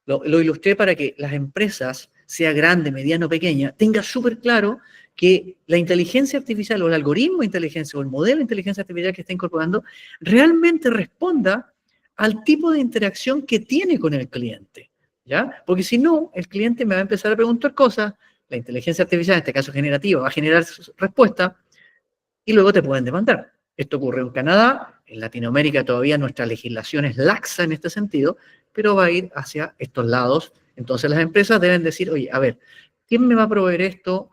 lo ilustré para que las empresas, sea grande, mediano, pequeña, tengan súper claro que la inteligencia artificial o el algoritmo de inteligencia o el modelo de inteligencia artificial que está incorporando realmente responda al tipo de interacción que tiene con el cliente. ¿Ya? Porque si no, el cliente me va a empezar a preguntar cosas, la inteligencia artificial, en este caso generativa, va a generar respuesta y luego te pueden demandar. Esto ocurre en Canadá, en Latinoamérica todavía nuestra legislación es laxa en este sentido, pero va a ir hacia estos lados. Entonces las empresas deben decir, oye, a ver, ¿quién me va a proveer esto?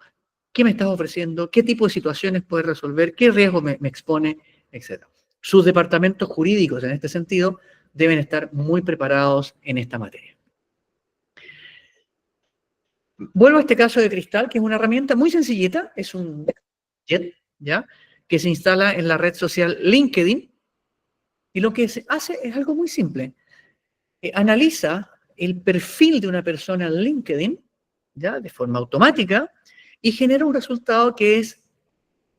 ¿Qué me estás ofreciendo? ¿Qué tipo de situaciones puede resolver? ¿Qué riesgo me expone? Etcétera. Sus departamentos jurídicos en este sentido deben estar muy preparados en esta materia. Vuelvo a este caso de Cristal, que es una herramienta muy sencillita, es un jet, ¿ya? Que se instala en la red social LinkedIn, y lo que se hace es algo muy simple. Analiza el perfil de una persona en LinkedIn, ¿ya? De forma automática, y genera un resultado que es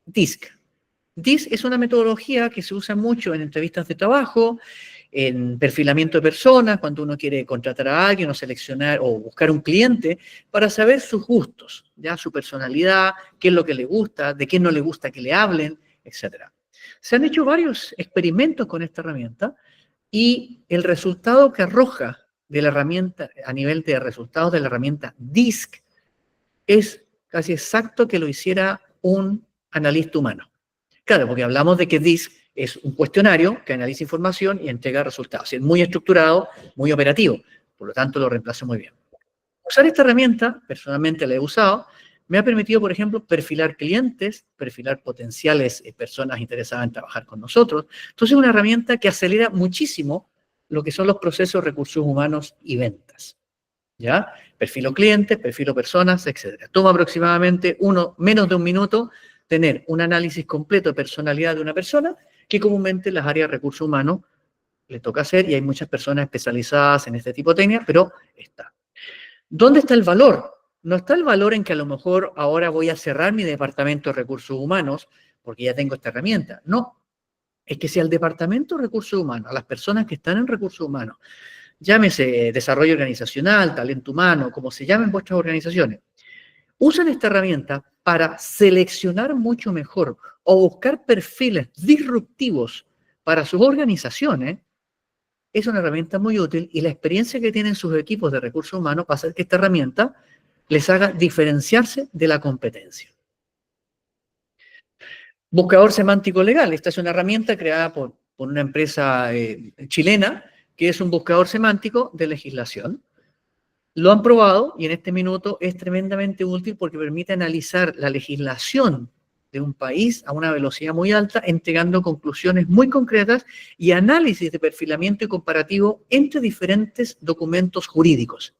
DISC. DISC es una metodología que se usa mucho en entrevistas de trabajo, en perfilamiento de personas, cuando uno quiere contratar a alguien o seleccionar o buscar un cliente, para saber sus gustos, ya su personalidad, qué es lo que le gusta, de qué no le gusta que le hablen, etc. Se han hecho varios experimentos con esta herramienta y el resultado que arroja de la herramienta, a nivel de resultados de la herramienta DISC, es casi exacto que lo hiciera un analista humano. Claro, porque hablamos de que DISC es un cuestionario que analiza información y entrega resultados. Es muy estructurado, muy operativo. Por lo tanto, lo reemplazo muy bien. Usar esta herramienta, personalmente la he usado, me ha permitido, por ejemplo, perfilar clientes, perfilar potenciales personas interesadas en trabajar con nosotros. Entonces, es una herramienta que acelera muchísimo lo que son los procesos de recursos humanos y ventas. ¿Ya? Perfilo clientes, perfilo personas, etc. Toma aproximadamente menos de un minuto tener un análisis completo de personalidad de una persona que comúnmente las áreas de recursos humanos le toca hacer y hay muchas personas especializadas en este tipo de técnicas, pero está. ¿Dónde está el valor? No está el valor en que a lo mejor ahora voy a cerrar mi departamento de recursos humanos porque ya tengo esta herramienta. No, es que si al departamento de recursos humanos, a las personas que están en recursos humanos, llámese desarrollo organizacional, talento humano, como se llamen vuestras organizaciones, usan esta herramienta para seleccionar mucho mejor o buscar perfiles disruptivos para sus organizaciones, es una herramienta muy útil y la experiencia que tienen sus equipos de recursos humanos va a hacer que esta herramienta les haga diferenciarse de la competencia. Buscador semántico legal. Esta es una herramienta creada por una empresa chilena que es un buscador semántico de legislación. Lo han probado y en este minuto es tremendamente útil porque permite analizar la legislación de un país a una velocidad muy alta, entregando conclusiones muy concretas y análisis de perfilamiento y comparativo entre diferentes documentos jurídicos.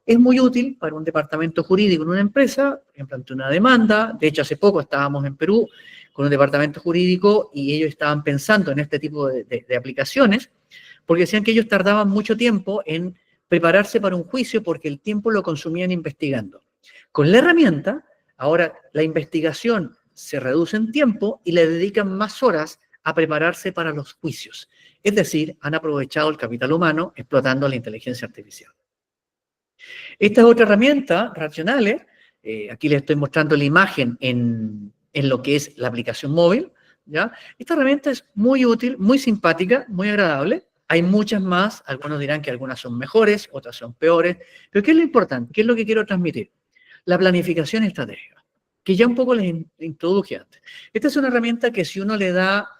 Es muy útil para un departamento jurídico en una empresa, por ejemplo, ante una demanda. De hecho, hace poco estábamos en Perú con un departamento jurídico y ellos estaban pensando en este tipo de aplicaciones porque decían que ellos tardaban mucho tiempo en prepararse para un juicio porque el tiempo lo consumían investigando. Con la herramienta, ahora la investigación se reduce en tiempo y le dedican más horas a prepararse para los juicios. Es decir, han aprovechado el capital humano explotando la inteligencia artificial. Esta es otra herramienta, Racionales. Aquí les estoy mostrando la imagen en lo que es la aplicación móvil, ¿ya? Esta herramienta es muy útil, muy simpática, muy agradable. Hay muchas más, algunos dirán que algunas son mejores, otras son peores, pero ¿qué es lo importante? ¿Qué es lo que quiero transmitir? La planificación estratégica, que ya un poco les introduje antes. Esta es una herramienta que si uno le da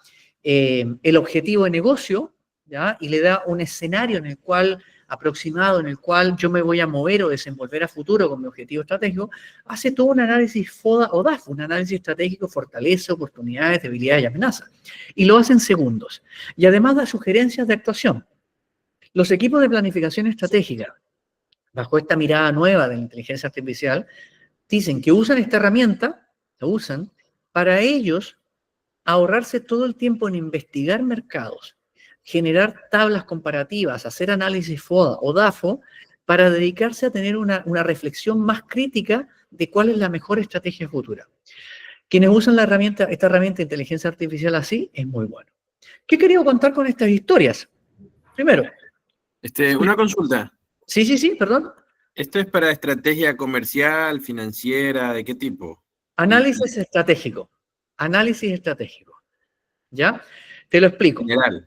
el objetivo de negocio, ¿ya? Y le da un escenario en el cual aproximado en el cual yo me voy a mover o desenvolver a futuro con mi objetivo estratégico, hace todo un análisis FODA o DAF, un análisis estratégico, fortaleza, oportunidades, debilidades y amenazas. Y lo hace en segundos. Y además da sugerencias de actuación. Los equipos de planificación estratégica, bajo esta mirada nueva de la inteligencia artificial, dicen que usan esta herramienta, la usan, para ellos ahorrarse todo el tiempo en investigar mercados, generar tablas comparativas, hacer análisis FODA o DAFO, para dedicarse a tener una reflexión más crítica de cuál es la mejor estrategia futura. Quienes usan esta herramienta de inteligencia artificial así, es muy bueno. ¿Qué he querido contar con estas historias? Primero. Una consulta. Sí, perdón. ¿Esto es para estrategia comercial, financiera, de qué tipo? Análisis estratégico. Análisis estratégico. ¿Ya? Te lo explico. General.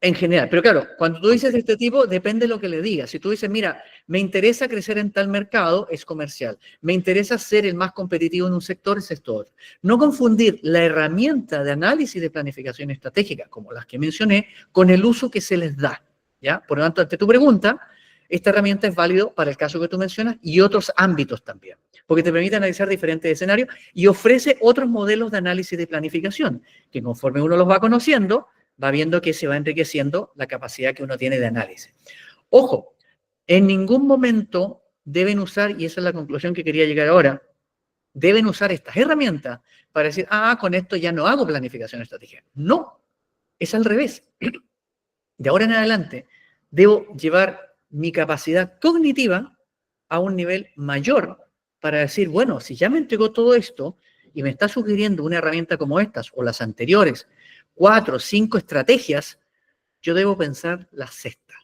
En general, pero claro, cuando tú dices de este tipo, depende de lo que le digas. Si tú dices, mira, me interesa crecer en tal mercado, es comercial. Me interesa ser el más competitivo en un sector, es sector. No confundir la herramienta de análisis de planificación estratégica, como las que mencioné, con el uso que se les da. ¿Ya? Por lo tanto, ante tu pregunta, esta herramienta es válido para el caso que tú mencionas y otros ámbitos también, porque te permite analizar diferentes escenarios y ofrece otros modelos de análisis de planificación, que conforme uno los va conociendo, va viendo que se va enriqueciendo la capacidad que uno tiene de análisis. Ojo, en ningún momento deben usar, y esa es la conclusión que quería llegar ahora, deben usar estas herramientas para decir, con esto ya no hago planificación estratégica. No, es al revés. De ahora en adelante, debo llevar mi capacidad cognitiva a un nivel mayor para decir, bueno, si ya me entregó todo esto y me está sugiriendo una herramienta como estas o las anteriores, 4, 5 estrategias, yo debo pensar la sexta,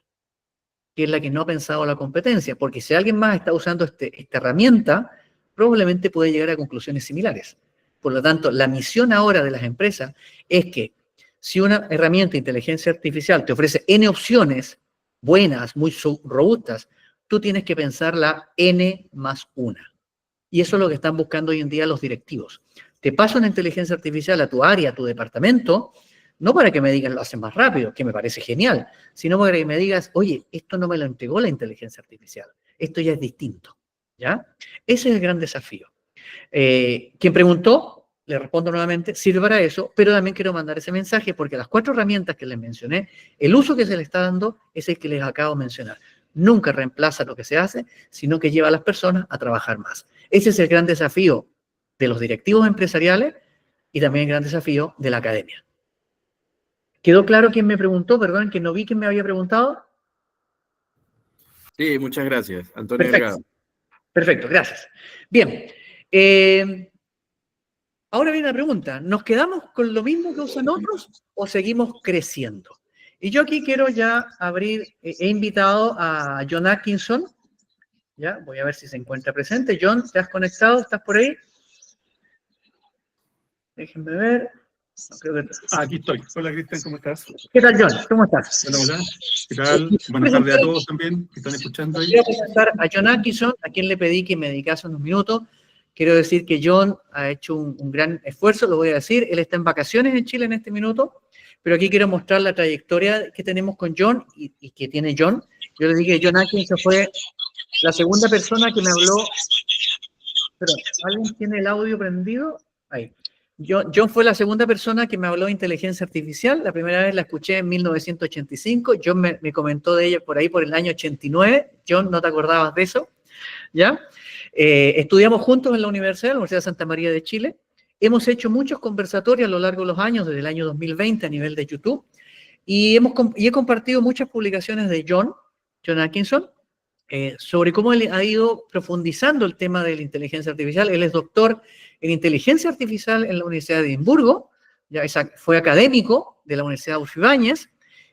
que es la que no ha pensado la competencia, porque si alguien más está usando esta herramienta, probablemente puede llegar a conclusiones similares. Por lo tanto, la misión ahora de las empresas es que si una herramienta de inteligencia artificial te ofrece N opciones buenas, muy robustas, tú tienes que pensar la N más una. Y eso es lo que están buscando hoy en día los directivos. Te paso una inteligencia artificial a tu área, a tu departamento, no para que me digas lo haces más rápido, que me parece genial, sino para que me digas, oye, esto no me lo entregó la inteligencia artificial, esto ya es distinto, ¿ya? Ese es el gran desafío. Quien preguntó, le respondo nuevamente, sirve para eso, pero también quiero mandar ese mensaje porque las 4 herramientas que les mencioné, el uso que se le está dando es el que les acabo de mencionar. Nunca reemplaza lo que se hace, sino que lleva a las personas a trabajar más. Ese es el gran desafío de los directivos empresariales y también el gran desafío de la academia. ¿Quedó claro quién me preguntó? Perdón, que no vi quién me había preguntado. Sí, muchas gracias. Antonio Delgado. Perfecto, gracias. Bien. Ahora viene la pregunta, ¿nos quedamos con lo mismo que usan otros o seguimos creciendo? Y yo aquí quiero ya abrir, he invitado a John Atkinson, ya, voy a ver si se encuentra presente. John, ¿te has conectado? ¿Estás por ahí? Déjenme ver. No, creo que... Aquí estoy. Hola, Cristian, ¿cómo estás? ¿Qué tal, John? ¿Cómo estás? Hola, hola. ¿Qué tal? Buenas tardes a todos también que están escuchando ahí. Voy a presentar a John Atkinson, a quien le pedí que me dedicase unos minutos. Quiero decir que John ha hecho un gran esfuerzo, lo voy a decir. Él está en vacaciones en Chile en este minuto, pero aquí quiero mostrar la trayectoria que tenemos con John y que tiene John. Yo le dije que John Atkinson fue la segunda persona que me habló. Perdón, ¿alguien tiene el audio prendido? Ahí. John fue la segunda persona que me habló de inteligencia artificial. La primera vez la escuché en 1985. John me comentó de ella por ahí por el año 89. John, ¿no te acordabas de eso? ¿Ya? Estudiamos juntos en la Universidad de Santa María de Chile. Hemos hecho muchos conversatorios a lo largo de los años, desde el año 2020 a nivel de YouTube. Y he compartido muchas publicaciones de John Atkinson, sobre cómo él ha ido profundizando el tema de la inteligencia artificial. Él es doctor en inteligencia artificial en la Universidad de Edimburgo, fue académico de la Universidad Adolfo Ibáñez,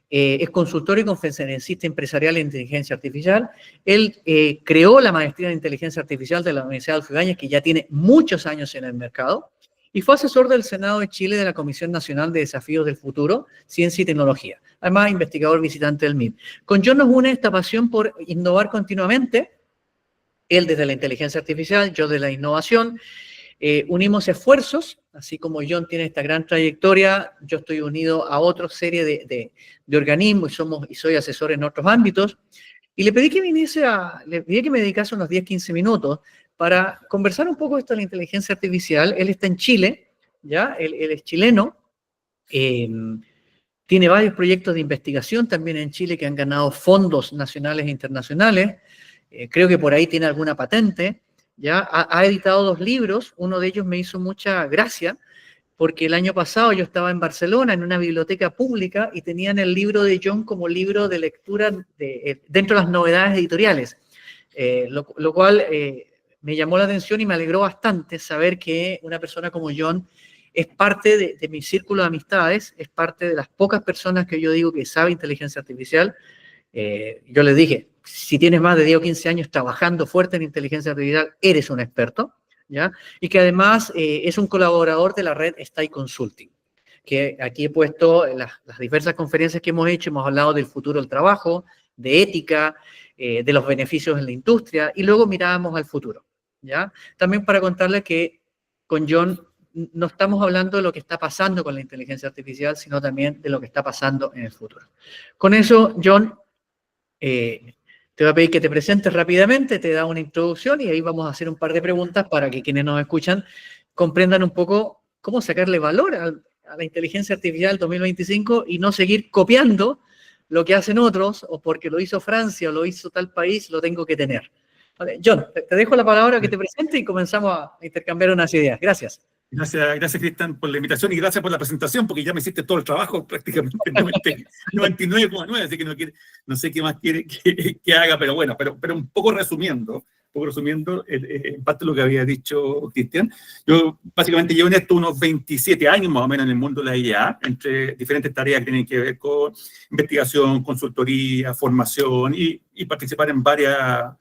es consultor y conferencista empresarial en inteligencia artificial. Él creó la maestría en inteligencia artificial de la Universidad Adolfo Ibáñez, que ya tiene muchos años en el mercado, y fue asesor del Senado de Chile de la Comisión Nacional de Desafíos del Futuro, Ciencia y Tecnología. Además, investigador visitante del MIT. Con John nos une esta pasión por innovar continuamente, él desde la inteligencia artificial, yo de la innovación. Unimos esfuerzos, así como John tiene esta gran trayectoria, yo estoy unido a otra serie de organismos y soy asesor en otros ámbitos. Y le pedí que me dedicase unos 10-15 minutos para conversar un poco de esto de la inteligencia artificial. Él está en Chile, ¿ya? Él es chileno, tiene varios proyectos de investigación también en Chile que han ganado fondos nacionales e internacionales. Creo que por ahí tiene alguna patente, ¿ya? Ha editado 2 libros, uno de ellos me hizo mucha gracia, porque el año pasado yo estaba en Barcelona en una biblioteca pública y tenían el libro de John como libro de lectura dentro de las novedades editoriales, lo cual me llamó la atención y me alegró bastante saber que una persona como John es parte de mi círculo de amistades, es parte de las pocas personas que yo digo que sabe inteligencia artificial. Yo les dije, si tienes más de 10 o 15 años trabajando fuerte en inteligencia artificial, eres un experto, ¿ya? Y que además es un colaborador de la red Stay Consulting, que aquí he puesto las diversas conferencias que hemos hecho, hemos hablado del futuro del trabajo, de ética, de los beneficios en la industria, y luego mirábamos al futuro, ¿ya? También para contarles que con John no estamos hablando de lo que está pasando con la inteligencia artificial, sino también de lo que está pasando en el futuro. Con eso, John, te voy a pedir que te presentes rápidamente, te da una introducción y ahí vamos a hacer un par de preguntas para que quienes nos escuchan comprendan un poco cómo sacarle valor a la inteligencia artificial 2025 y no seguir copiando lo que hacen otros, o porque lo hizo Francia o lo hizo tal país, lo tengo que tener. Vale, John, te dejo la palabra que te presente y comenzamos a intercambiar unas ideas. Gracias. Gracias, Cristian, por la invitación y gracias por la presentación, porque ya me hiciste todo el trabajo prácticamente 99,9, así que no sé qué más quiere que haga, pero bueno, pero un poco resumiendo en parte lo que había dicho Cristian. Yo básicamente llevo en esto unos 27 años más o menos en el mundo de la IA, entre diferentes tareas que tienen que ver con investigación, consultoría, formación y participar en varias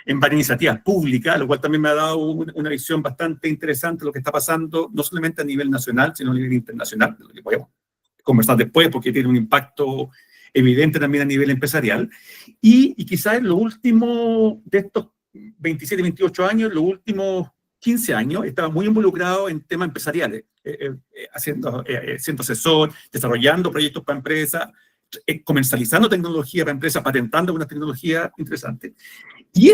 iniciativas públicas, lo cual también me ha dado una visión bastante interesante de lo que está pasando, no solamente a nivel nacional, sino a nivel internacional, de lo que podemos conversar después, porque tiene un impacto evidente también a nivel empresarial. Y quizás en lo último de estos 27, 28 años, los últimos 15 años, estaba muy involucrado en temas empresariales, siendo asesor, desarrollando proyectos para empresas, comercializando tecnología para empresas, patentando algunas tecnologías interesantes. Y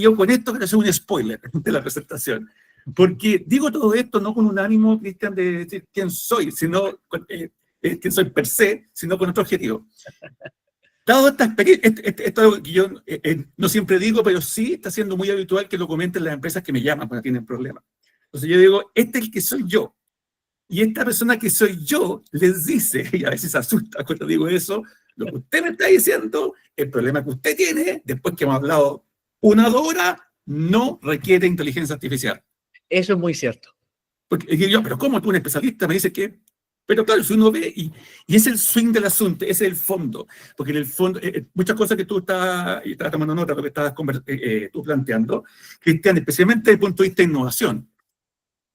yo con esto quiero hacer un spoiler de la presentación, porque digo todo esto no con un ánimo, Cristian, de decir quién soy, sino quién soy per se, sino con otro objetivo. Dado esta experiencia, esto es algo que yo no siempre digo, pero sí está siendo muy habitual que lo comenten las empresas que me llaman cuando tienen problemas. Entonces yo digo, este es el que soy yo. Y esta persona que soy yo les dice, y a veces se asusta cuando digo eso, lo que usted me está diciendo, el problema que usted tiene, después que hemos hablado 1 o 2 horas, no requiere inteligencia artificial. Eso es muy cierto. Porque yo, pero ¿cómo tú, un especialista, me dices que? Pero claro, si uno ve, y es el swing del asunto, ese es el fondo, porque en el fondo, muchas cosas que tú estás tomando nota de lo que estabas tú planteando, Cristian, especialmente desde el punto de vista de innovación.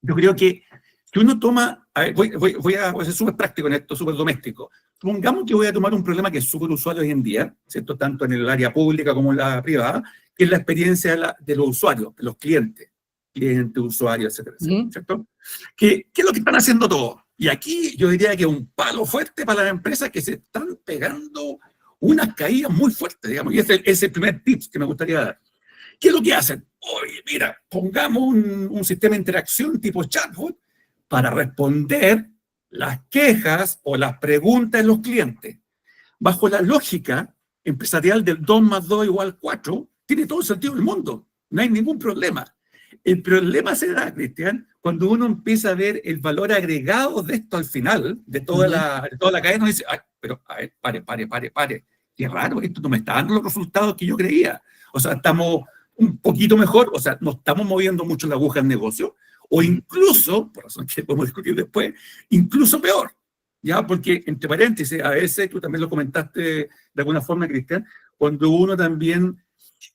Yo creo que que uno toma, a ver, voy a ser súper práctico en esto, súper doméstico. Supongamos que voy a tomar un problema que es súper usual hoy en día, ¿cierto? Tanto en el área pública como en la privada, que es la experiencia de los usuarios, de los clientes, usuarios, etcétera, etcétera, ¿cierto? ¿Qué es lo que están haciendo todos? Y aquí yo diría que es un palo fuerte para las empresas que se están pegando unas caídas muy fuertes, digamos, y ese es el primer tip que me gustaría dar. ¿Qué es lo que hacen? Oye, mira, pongamos un sistema de interacción tipo chatbot para responder las quejas o las preguntas de los clientes. Bajo la lógica empresarial del 2 más 2 igual 4, tiene todo el sentido del mundo. No hay ningún problema. El problema se da, Cristian, cuando uno empieza a ver el valor agregado de esto al final, de toda la cadena, y dice, ay, pero a ver, pare. Qué raro, esto no me está dando los resultados que yo creía. O sea, estamos un poquito mejor, o sea, no estamos moviendo mucho la aguja del negocio, o incluso, por razón que podemos discutir después, incluso peor, ¿ya? Porque, entre paréntesis, a veces, tú también lo comentaste de alguna forma, Cristian, cuando uno también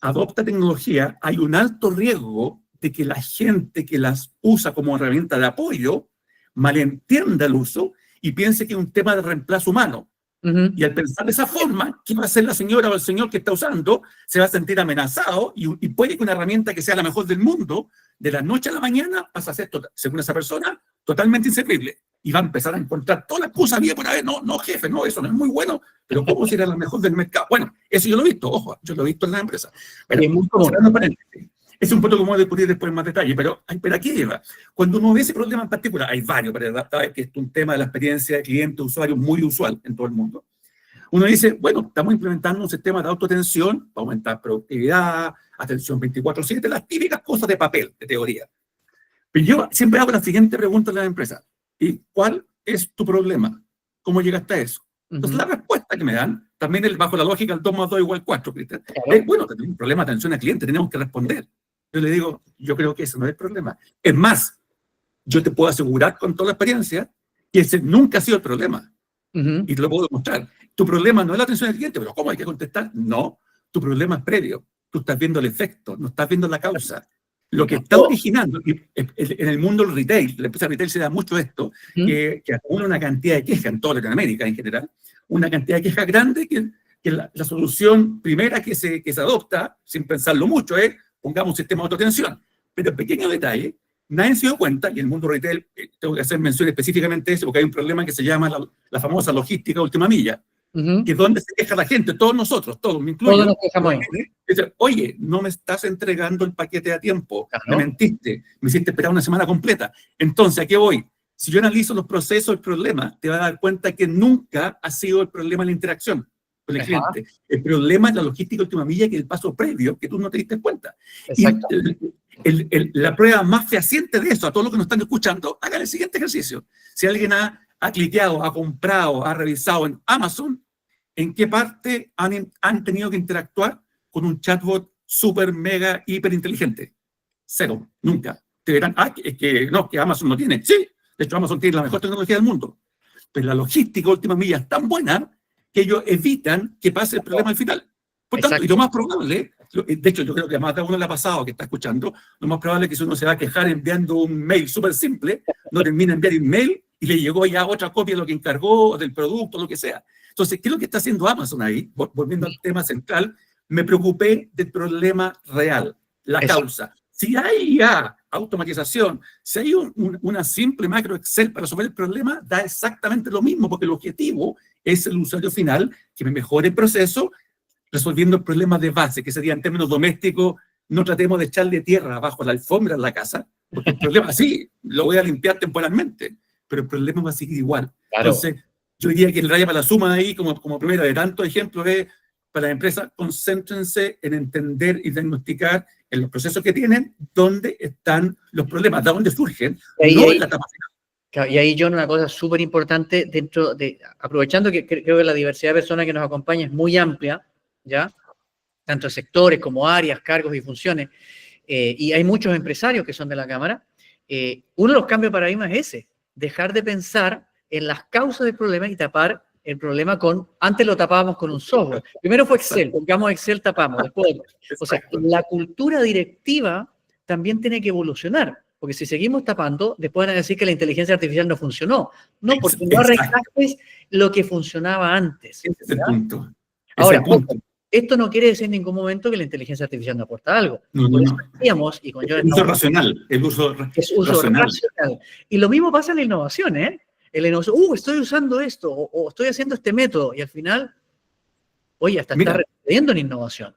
adopta tecnología, hay un alto riesgo de que la gente que las usa como herramienta de apoyo malentienda el uso y piense que es un tema de reemplazo humano. Y al pensar de esa forma, ¿qué va a hacer la señora o el señor que está usando? Se va a sentir amenazado y puede que una herramienta que sea la mejor del mundo, de la noche a la mañana, pasa a ser, según esa persona, totalmente inservible. Y va a empezar a encontrar todas las cosas bien por haber. No, jefe, no, eso no es muy bueno, pero ¿cómo será la mejor del mercado? Bueno, eso yo lo he visto, ojo, yo lo he visto en las empresas. Pero es muy común. Es un punto que vamos a discutir después en más detalle, pero aquí lleva. Cuando uno ve ese problema en particular, hay varios, pero que es un tema de la experiencia de cliente, usuario, muy usual en todo el mundo. Uno dice, bueno, estamos implementando un sistema de autoatención para aumentar productividad, atención 24/7, las típicas cosas de papel, de teoría. Pero yo siempre hago la siguiente pregunta a la empresa. ¿Y cuál es tu problema? ¿Cómo llegaste a eso? Entonces, la respuesta que me dan, también bajo la lógica del 2 más 2 igual 4, Cristian, es, bueno, tenemos un problema de atención al cliente, tenemos que responder. Yo le digo, yo creo que ese no es el problema. Es más, yo te puedo asegurar con toda la experiencia que ese nunca ha sido el problema. Y te lo puedo demostrar. Tu problema no es la atención al cliente, pero ¿cómo hay que contestar? No, tu problema es previo. Tú estás viendo el efecto, no estás viendo la causa. Lo que está originando, y en el mundo del retail, la empresa retail se da mucho esto, que acumula una cantidad de quejas en toda Latinoamérica en general, una cantidad de quejas grande que la solución primera que se adopta, sin pensarlo mucho, es pongamos un sistema de autoatención. Pero pequeño detalle, nadie se dio cuenta, y en el mundo retail tengo que hacer mención específicamente de eso, porque hay un problema que se llama la famosa logística última milla, que es donde se queja la gente, todos nosotros, todos, me incluyo. Todos nos quejamos ahí. Dice, oye, no me estás entregando el paquete a tiempo, me mentiste, me hiciste esperar una semana completa. Entonces, ¿a qué voy? Si yo analizo los procesos del problema, te vas a dar cuenta que nunca ha sido el problema la interacción con el cliente. El problema es la logística última milla, que es el paso previo, que tú no te diste cuenta. Exacto. Y la prueba más fehaciente de eso, a todos los que nos están escuchando, hagan el siguiente ejercicio. Si alguien ha cliqueado, ha comprado, ha revisado en Amazon, ¿en qué parte han tenido que interactuar con un chatbot súper, mega, hiper inteligente? Cero, nunca. Te dirán, que Amazon no tiene. Sí, de hecho Amazon tiene la mejor tecnología del mundo. Pero la logística última milla es tan buena que ellos evitan que pase el problema al final. Por tanto, y lo más probable, de hecho yo creo que a más de uno le ha pasado que está escuchando, lo más probable es que si uno se va a quejar enviando un mail súper simple, no termina de enviar un mail y le llegó ya otra copia de lo que encargó, del producto, lo que sea. Entonces, ¿qué es lo que está haciendo Amazon ahí? Volviendo al tema central, me preocupé del problema real, la causa. Si hay ya automatización, si hay una simple macro Excel para resolver el problema, da exactamente lo mismo, porque el objetivo es el usuario final que me mejore el proceso, resolviendo el problema de base, que sería en términos domésticos, no tratemos de echarle tierra abajo a la alfombra en la casa, porque el problema, sí, lo voy a limpiar temporalmente, pero el problema va a seguir igual. Claro. Entonces, yo diría que el raya para la suma ahí, como primera de tantos ejemplos, es para la empresa, concéntrense en entender y diagnosticar en los procesos que tienen dónde están los problemas, de dónde surgen, no en la capacidad. Y ahí, John, una cosa súper importante, aprovechando que creo que la diversidad de personas que nos acompaña es muy amplia, ¿ya? Tanto sectores como áreas, cargos y funciones, y hay muchos empresarios que son de la Cámara. Uno de los cambios de paradigma es ese, dejar de pensar en las causas del problema y tapar el problema antes lo tapábamos con un software. Primero fue Excel, pongamos Excel, tapamos, después. O sea, la cultura directiva también tiene que evolucionar. Porque si seguimos tapando, después van a decir que la inteligencia artificial no funcionó. No, porque no Exacto. arreglaste lo que funcionaba antes. Ese es el ¿ya? punto. Ese Ahora, es el punto. esto no quiere decir en ningún momento que la inteligencia artificial no aporta algo. No, Por no, eso no. decíamos, y con El uso racional. El uso es uso racional. racional. Y lo mismo pasa en la innovación, ¿eh? En la innovación, estoy usando esto, o estoy haciendo este método, y al final, oye, hasta está retrocediendo en innovación.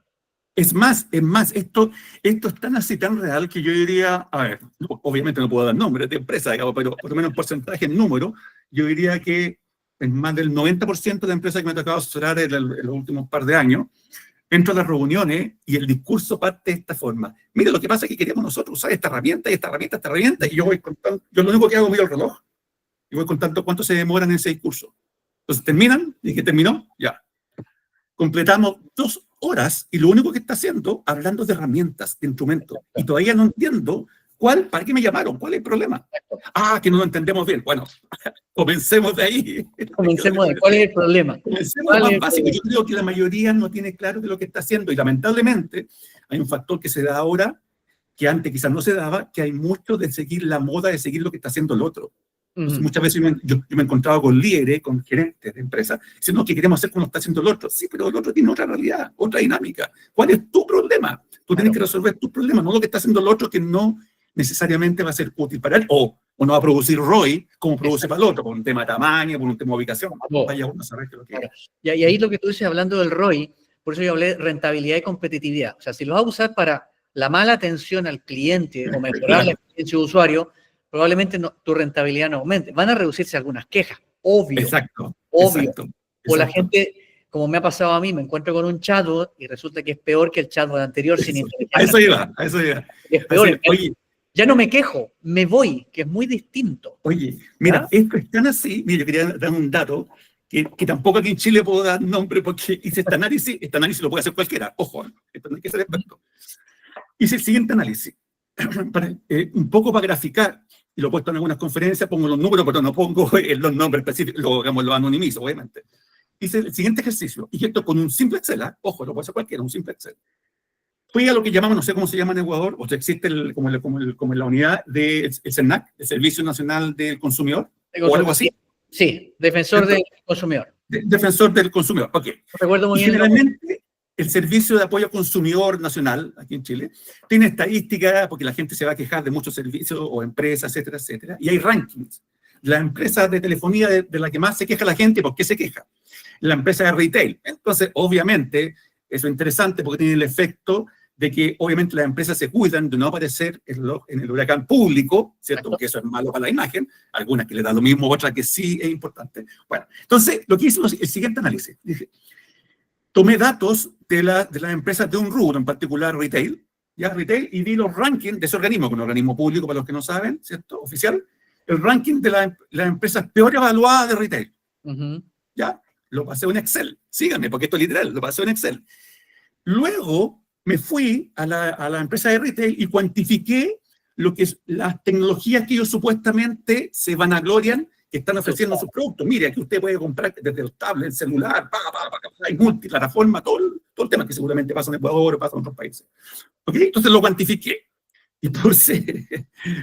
Es más, esto es tan así, tan real, que yo diría, a ver, obviamente no puedo dar nombres de empresas, digamos, pero por lo menos en porcentaje, en número, yo diría que en más del 90% de empresas que me ha tocado asesorar en los últimos par de años, entro a las reuniones y el discurso parte de esta forma. Mira, lo que pasa es que queríamos nosotros usar esta herramienta, y yo voy contando, yo lo único que hago es mirar el reloj, y voy contando cuánto se demoran en ese discurso. Entonces terminan, y que terminó, ya. Completamos 2 horas y lo único que está haciendo, hablando de herramientas, de instrumentos. Y todavía no entiendo para qué me llamaron, cuál es el problema. Que no lo entendemos bien. Bueno, comencemos de ahí. Comencemos de cuál es el problema. Comencemos de lo más básico. Yo creo que la mayoría no tiene claro de lo que está haciendo y lamentablemente hay un factor que se da ahora que antes quizás no se daba, que hay mucho de seguir la moda, de seguir lo que está haciendo el otro. Entonces, muchas veces yo me he encontrado con líderes, con gerentes de empresas, diciendo, no, que queremos hacer como lo está haciendo el otro. Sí, pero el otro tiene otra realidad, otra dinámica. ¿Cuál es tu problema? Tú tienes que resolver tu problema, no lo que está haciendo el otro, que no necesariamente va a ser útil para él, o no va a producir ROI como produce para el otro, por un tema de tamaño, por un tema de ubicación. Vaya uno a saber qué es lo que es. Y ahí lo que tú dices, hablando del ROI, por eso yo hablé de rentabilidad y competitividad. O sea, si lo vas a usar para la mala atención al cliente o mejorar la experiencia de usuario, probablemente tu rentabilidad no aumente. Van a reducirse algunas quejas, obvio. Exacto. O la gente, como me ha pasado a mí, me encuentro con un chatbot y resulta que es peor que el chatbot anterior sin inteligencia. A eso iba. Es peor. Oye, ya no me quejo, me voy, que es muy distinto. Oye, mira, esto es tan así. Mira, yo quería dar un dato que tampoco aquí en Chile puedo dar nombre porque hice este análisis lo puede hacer cualquiera. Ojo, esto no hay que ser experto. Hice el siguiente análisis, un poco para graficar, y lo he puesto en algunas conferencias, pongo los números, pero no pongo los nombres específicos, lo anonimizo, obviamente. Hice el siguiente ejercicio, y esto con un simple Excel, ojo, lo puede hacer cualquiera, un simple Excel. Fui a lo que llamamos, no sé cómo se llama en Ecuador, o sea, existe como en la unidad del CERNAC, el Servicio Nacional del Consumidor, o algo así. Sí, Defensor del Consumidor. Defensor del Consumidor, ok. Recuerdo muy bien. Generalmente, el Servicio de Apoyo al Consumidor Nacional, aquí en Chile, tiene estadísticas, porque la gente se va a quejar de muchos servicios o empresas, etcétera, etcétera, y hay rankings. La empresa de telefonía de la que más se queja la gente, ¿por qué se queja? La empresa de retail. Entonces, obviamente, eso es interesante porque tiene el efecto de que, obviamente, las empresas se cuidan de no aparecer en el huracán público, ¿cierto? Porque eso es malo para la imagen, algunas que le da lo mismo, otras que sí es importante. Bueno, entonces, lo que hice es el siguiente análisis. Dije, tomé datos de las empresas de un rubro, en particular retail, y vi los rankings de ese organismo, que es un organismo público para los que no saben, ¿cierto? Oficial, el ranking de las empresas peor evaluadas de retail. ¿Ya? Lo pasé en Excel. Síganme, porque esto es literal, lo pasé en Excel. Luego me fui a la empresa de retail y cuantifiqué lo que es las tecnologías que ellos supuestamente se vanaglorian que están ofreciendo sus productos. Mire, aquí usted puede comprar desde el tablet, el celular, hay multiplataforma, todo el tema que seguramente pasa en Ecuador o pasa en otros países. ¿Okay? Entonces lo cuantifiqué y puse,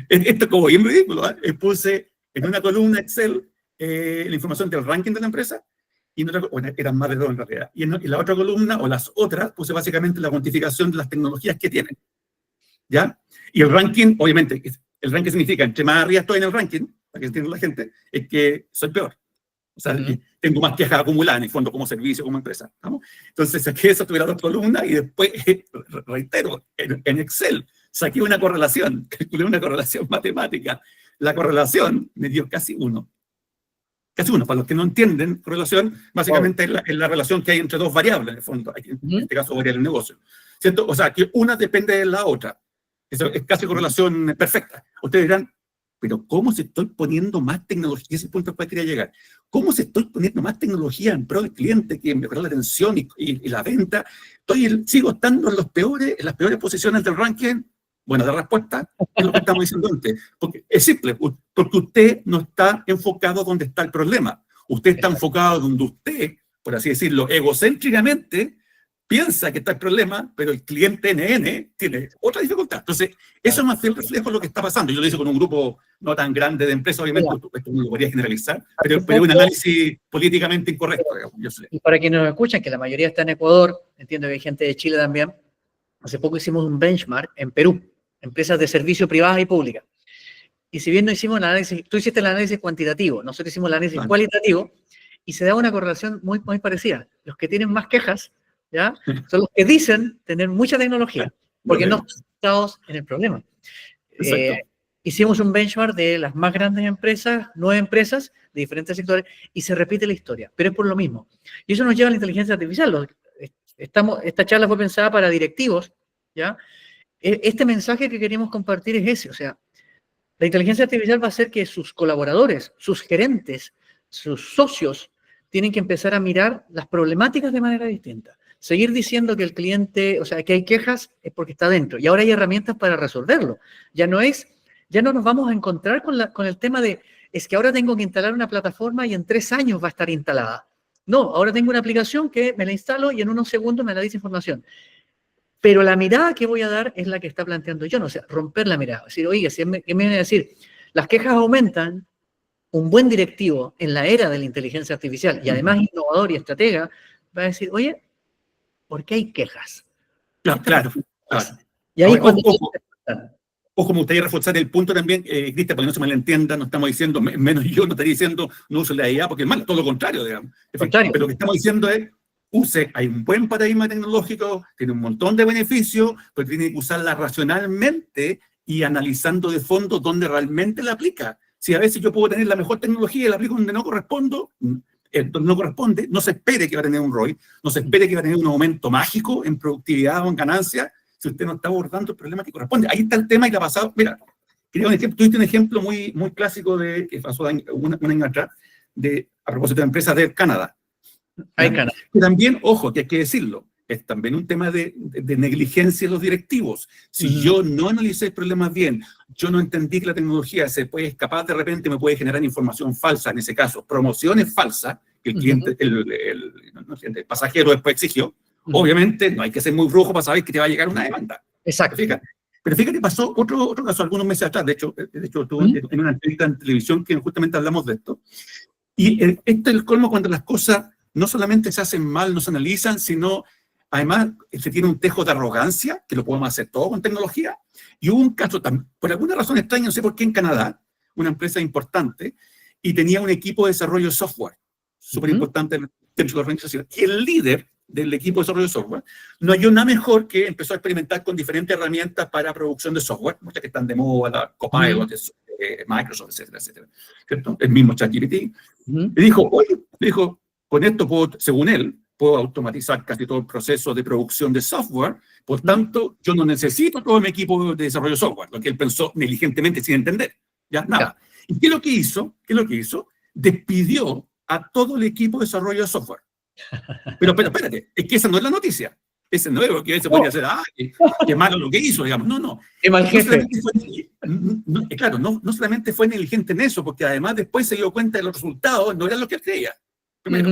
esto como bien ridículo, puse en una columna Excel la información del ranking de la empresa, y en otra, bueno, eran más de 2 en realidad, y en la otra columna, o las otras, puse básicamente la cuantificación de las tecnologías que tienen. ¿Ya? Y el ranking, obviamente, el ranking significa, entre más arriba estoy en el ranking, para que entienda la gente, es que soy peor. O sea, tengo más quejas acumuladas en el fondo como servicio, como empresa. ¿Vamos? Entonces saqué eso, tuve las 2 columnas y después, reitero, en Excel saqué una correlación, calculé una correlación matemática. La correlación me dio casi 1. Casi 1. Para los que no entienden, correlación básicamente es la relación que hay entre 2 variables, en el fondo. En este caso, variable el negocio. ¿Cierto? O sea, que una depende de la otra. Eso es casi correlación perfecta. Ustedes dirán, pero ¿cómo se estoy poniendo más tecnología? Ese es el punto al cual quería llegar. ¿Cómo se estoy poniendo más tecnología en pro del cliente que mejorar la atención y la venta? Sigo estando en las peores posiciones del ranking. Bueno, la respuesta es lo que estamos diciendo antes. Porque es simple, porque usted no está enfocado donde está el problema. Usted está enfocado donde usted, por así decirlo, egocéntricamente, piensa que está el problema, pero el cliente NN tiene otra dificultad. Entonces, eso es más el reflejo de lo que está pasando. Yo lo hice con un grupo no tan grande de empresas, obviamente, esto no lo podría generalizar, pero es un análisis políticamente incorrecto, digamos, yo sé. Y para quienes nos escuchan, que la mayoría está en Ecuador, entiendo que hay gente de Chile también, hace poco hicimos un benchmark en Perú, empresas de servicio privadas y públicas. Y si bien no hicimos el análisis, tú hiciste el análisis cuantitativo, nosotros hicimos el análisis cualitativo, y se da una correlación muy parecida. Los que tienen más quejas, ¿ya? Son los que dicen tener mucha tecnología, porque no están sentados en el problema. Hicimos un benchmark de las más grandes empresas, 9 empresas de diferentes sectores, y se repite la historia, pero es por lo mismo. Y eso nos lleva a la inteligencia artificial. Esta charla fue pensada para directivos, ¿ya? Este mensaje que queremos compartir es ese, o sea, la inteligencia artificial va a hacer que sus colaboradores, sus gerentes, sus socios, tienen que empezar a mirar las problemáticas de manera distinta. Seguir diciendo que el cliente, o sea, que hay quejas es porque está dentro. Y ahora hay herramientas para resolverlo. Ya no nos vamos a encontrar con el tema de, es que ahora tengo que instalar una plataforma y en 3 años va a estar instalada. No, ahora tengo una aplicación que me la instalo y en unos segundos me la dice información. Pero la mirada que voy a dar es la que está planteando John, o sea, romper la mirada. Decir, oiga, ¿qué me viene a decir? Las quejas aumentan. Un buen directivo en la era de la inteligencia artificial y además innovador y estratega va a decir, oye, ¿por qué hay quejas? Claro. Y ahí Ojo, me gustaría reforzar el punto también, Cristian, para que no se malentienda, no estamos diciendo, menos yo no estaría diciendo no use la IA, porque es malo, todo lo contrario, digamos. Pero lo que estamos diciendo es, hay un buen paradigma tecnológico, tiene un montón de beneficios, pero tiene que usarla racionalmente y analizando de fondo dónde realmente la aplica. Si a veces yo puedo tener la mejor tecnología y la aplico donde no corresponde, no se espere que va a tener un ROI, no se espere que va a tener un aumento mágico en productividad o en ganancia, si usted no está abordando el problema que corresponde. Ahí está el tema y la pasado. Mira, tuviste un ejemplo muy clásico que pasó un año atrás, a propósito de empresas de Canadá. Y también, ojo, que hay que decirlo, es también un tema de negligencia de los directivos. Si yo no analicé el problema bien, yo no entendí que la tecnología se puede escapar de repente, me puede generar información falsa, en ese caso, promociones falsas, que el cliente, el pasajero después exigió. Obviamente, no hay que ser muy brujo para saber que te va a llegar una demanda. Exacto. Pero fíjate, pasó otro caso algunos meses atrás, de hecho estuve en una entrevista en televisión que justamente hablamos de esto. Y este es el colmo cuando las cosas no solamente se hacen mal, no se analizan, sino además se tiene un tejo de arrogancia, que lo podemos hacer todo con tecnología. Y hubo un caso, por alguna razón extraña, no sé por qué, en Canadá, una empresa importante, y tenía un equipo de desarrollo de software, súper importante dentro de la organización. Y el líder del equipo de desarrollo de software no halló nada mejor que empezó a experimentar con diferentes herramientas para producción de software, muchas que están de moda, la Copilot, Microsoft, etcétera, etcétera. ¿Cierto? El mismo ChatGPT. Y dijo, con esto puedo, según él, puedo automatizar casi todo el proceso de producción de software, por tanto, yo no necesito todo mi equipo de desarrollo de software, lo que él pensó negligentemente sin entender. Ya, nada. ¿Y qué es lo que hizo? Despidió a todo el equipo de desarrollo de software. Pero espérate, es que esa no es la noticia. Ese no es lo que se podría hacer, qué malo lo que hizo, digamos. No. Qué mal jefe. Claro, no solamente fue negligente en eso, porque además después se dio cuenta de los resultados, no eran lo que él creía. Primero,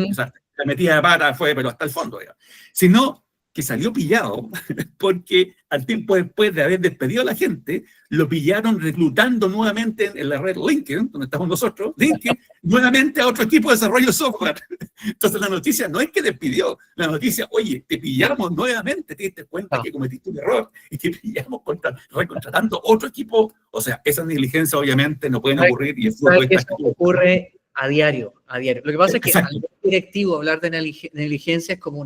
la metida de pata fue, pero hasta el fondo, digamos. Sino que salió pillado, porque al tiempo después de haber despedido a la gente, lo pillaron reclutando nuevamente en la red LinkedIn, donde estamos nosotros, nuevamente a otro equipo de desarrollo de software. Entonces la noticia no es que despidió, la noticia, oye, te pillamos nuevamente, te diste cuenta que cometiste un error y te pillamos recontratando otro equipo. O sea, esas negligencias obviamente no pueden ocurrir. Y eso ocurre a diario. Lo que pasa es que al directivo hablar de negligencia es como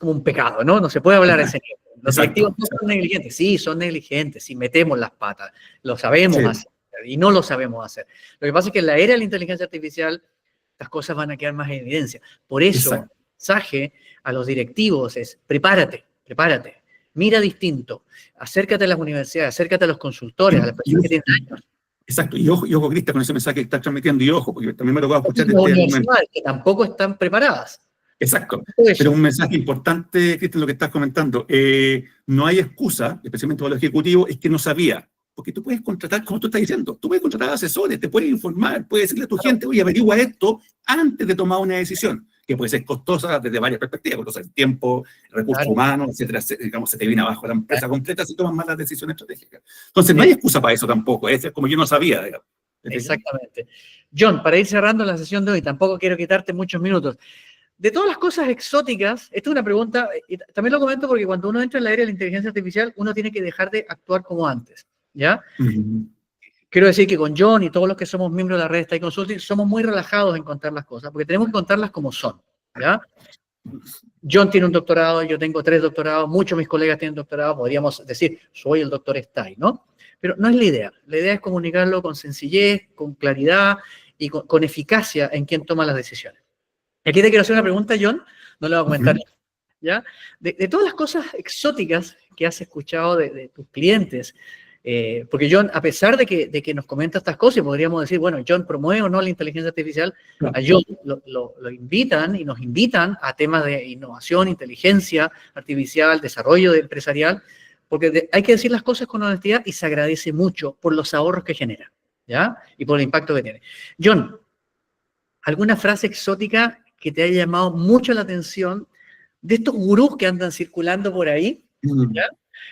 un pecado, ¿no? No se puede hablar a ese nivel. Los directivos no son negligentes. Sí, son negligentes. Sí, metemos las patas. Lo sabemos hacer y no lo sabemos hacer. Lo que pasa es que en la era de la inteligencia artificial las cosas van a quedar más en evidencia. Por eso, el mensaje a los directivos es prepárate. Mira distinto. Acércate a las universidades, acércate a los consultores, a las personas que tienen años. Exacto, y ojo, Cristian, con ese mensaje que estás transmitiendo, y ojo, porque también me lo voy a escuchar desde el momento. Que tampoco están preparadas. Exacto, pero un mensaje importante, Cristian, lo que estás comentando. No hay excusa, especialmente para los ejecutivos, es que no sabía. Porque tú puedes contratar, como tú estás diciendo, tú puedes contratar asesores, te puedes informar, puedes decirle a tu gente, oye, averigua esto antes de tomar una decisión. que puede ser costosa desde varias perspectivas, costosa el tiempo, recursos humanos, etcétera, digamos, se te viene abajo la empresa completa si tomas malas decisiones estratégicas. Entonces, no hay excusa para eso tampoco, es como yo no sabía, digamos. Exactamente. John, para ir cerrando la sesión de hoy, tampoco quiero quitarte muchos minutos. De todas las cosas exóticas, esta es una pregunta, y también lo comento porque cuando uno entra en la era de la inteligencia artificial, uno tiene que dejar de actuar como antes, ¿ya? Quiero decir que con John y todos los que somos miembros de la red Stay Consulting somos muy relajados en contar las cosas, porque tenemos que contarlas como son, ¿ya? John tiene un doctorado, yo tengo 3 doctorados, muchos de mis colegas tienen doctorado, podríamos decir, soy el doctor Stay, ¿no? Pero no es la idea. La idea es comunicarlo con sencillez, con claridad y con eficacia en quien toma las decisiones. Aquí te quiero hacer una pregunta, John, no la voy a comentar, ¿ya? De todas las cosas exóticas que has escuchado de tus clientes, porque John, a pesar de que nos comenta estas cosas, podríamos decir, bueno, John promueve o no la inteligencia artificial, a John lo invitan y nos invitan a temas de innovación, inteligencia artificial, desarrollo empresarial, porque hay que decir las cosas con honestidad y se agradece mucho por los ahorros que genera, ¿ya? Y por el impacto que tiene. John, ¿alguna frase exótica que te haya llamado mucho la atención de estos gurús que andan circulando por ahí? ¿Ya?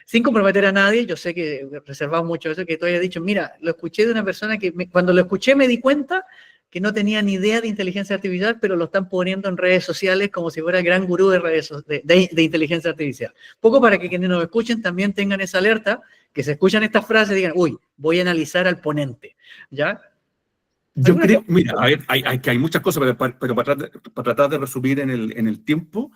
Sin comprometer a nadie, yo sé que reservamos mucho eso, que tú hayas dicho, mira, lo escuché de una persona que cuando lo escuché me di cuenta que no tenía ni idea de inteligencia artificial, pero lo están poniendo en redes sociales como si fuera el gran gurú de inteligencia artificial. Poco para que quienes nos escuchen también tengan esa alerta, que se escuchan estas frases y digan, uy, voy a analizar al ponente, ¿ya? Yo creo, mira, a ver, hay muchas cosas, pero para tratar de resumir en el tiempo,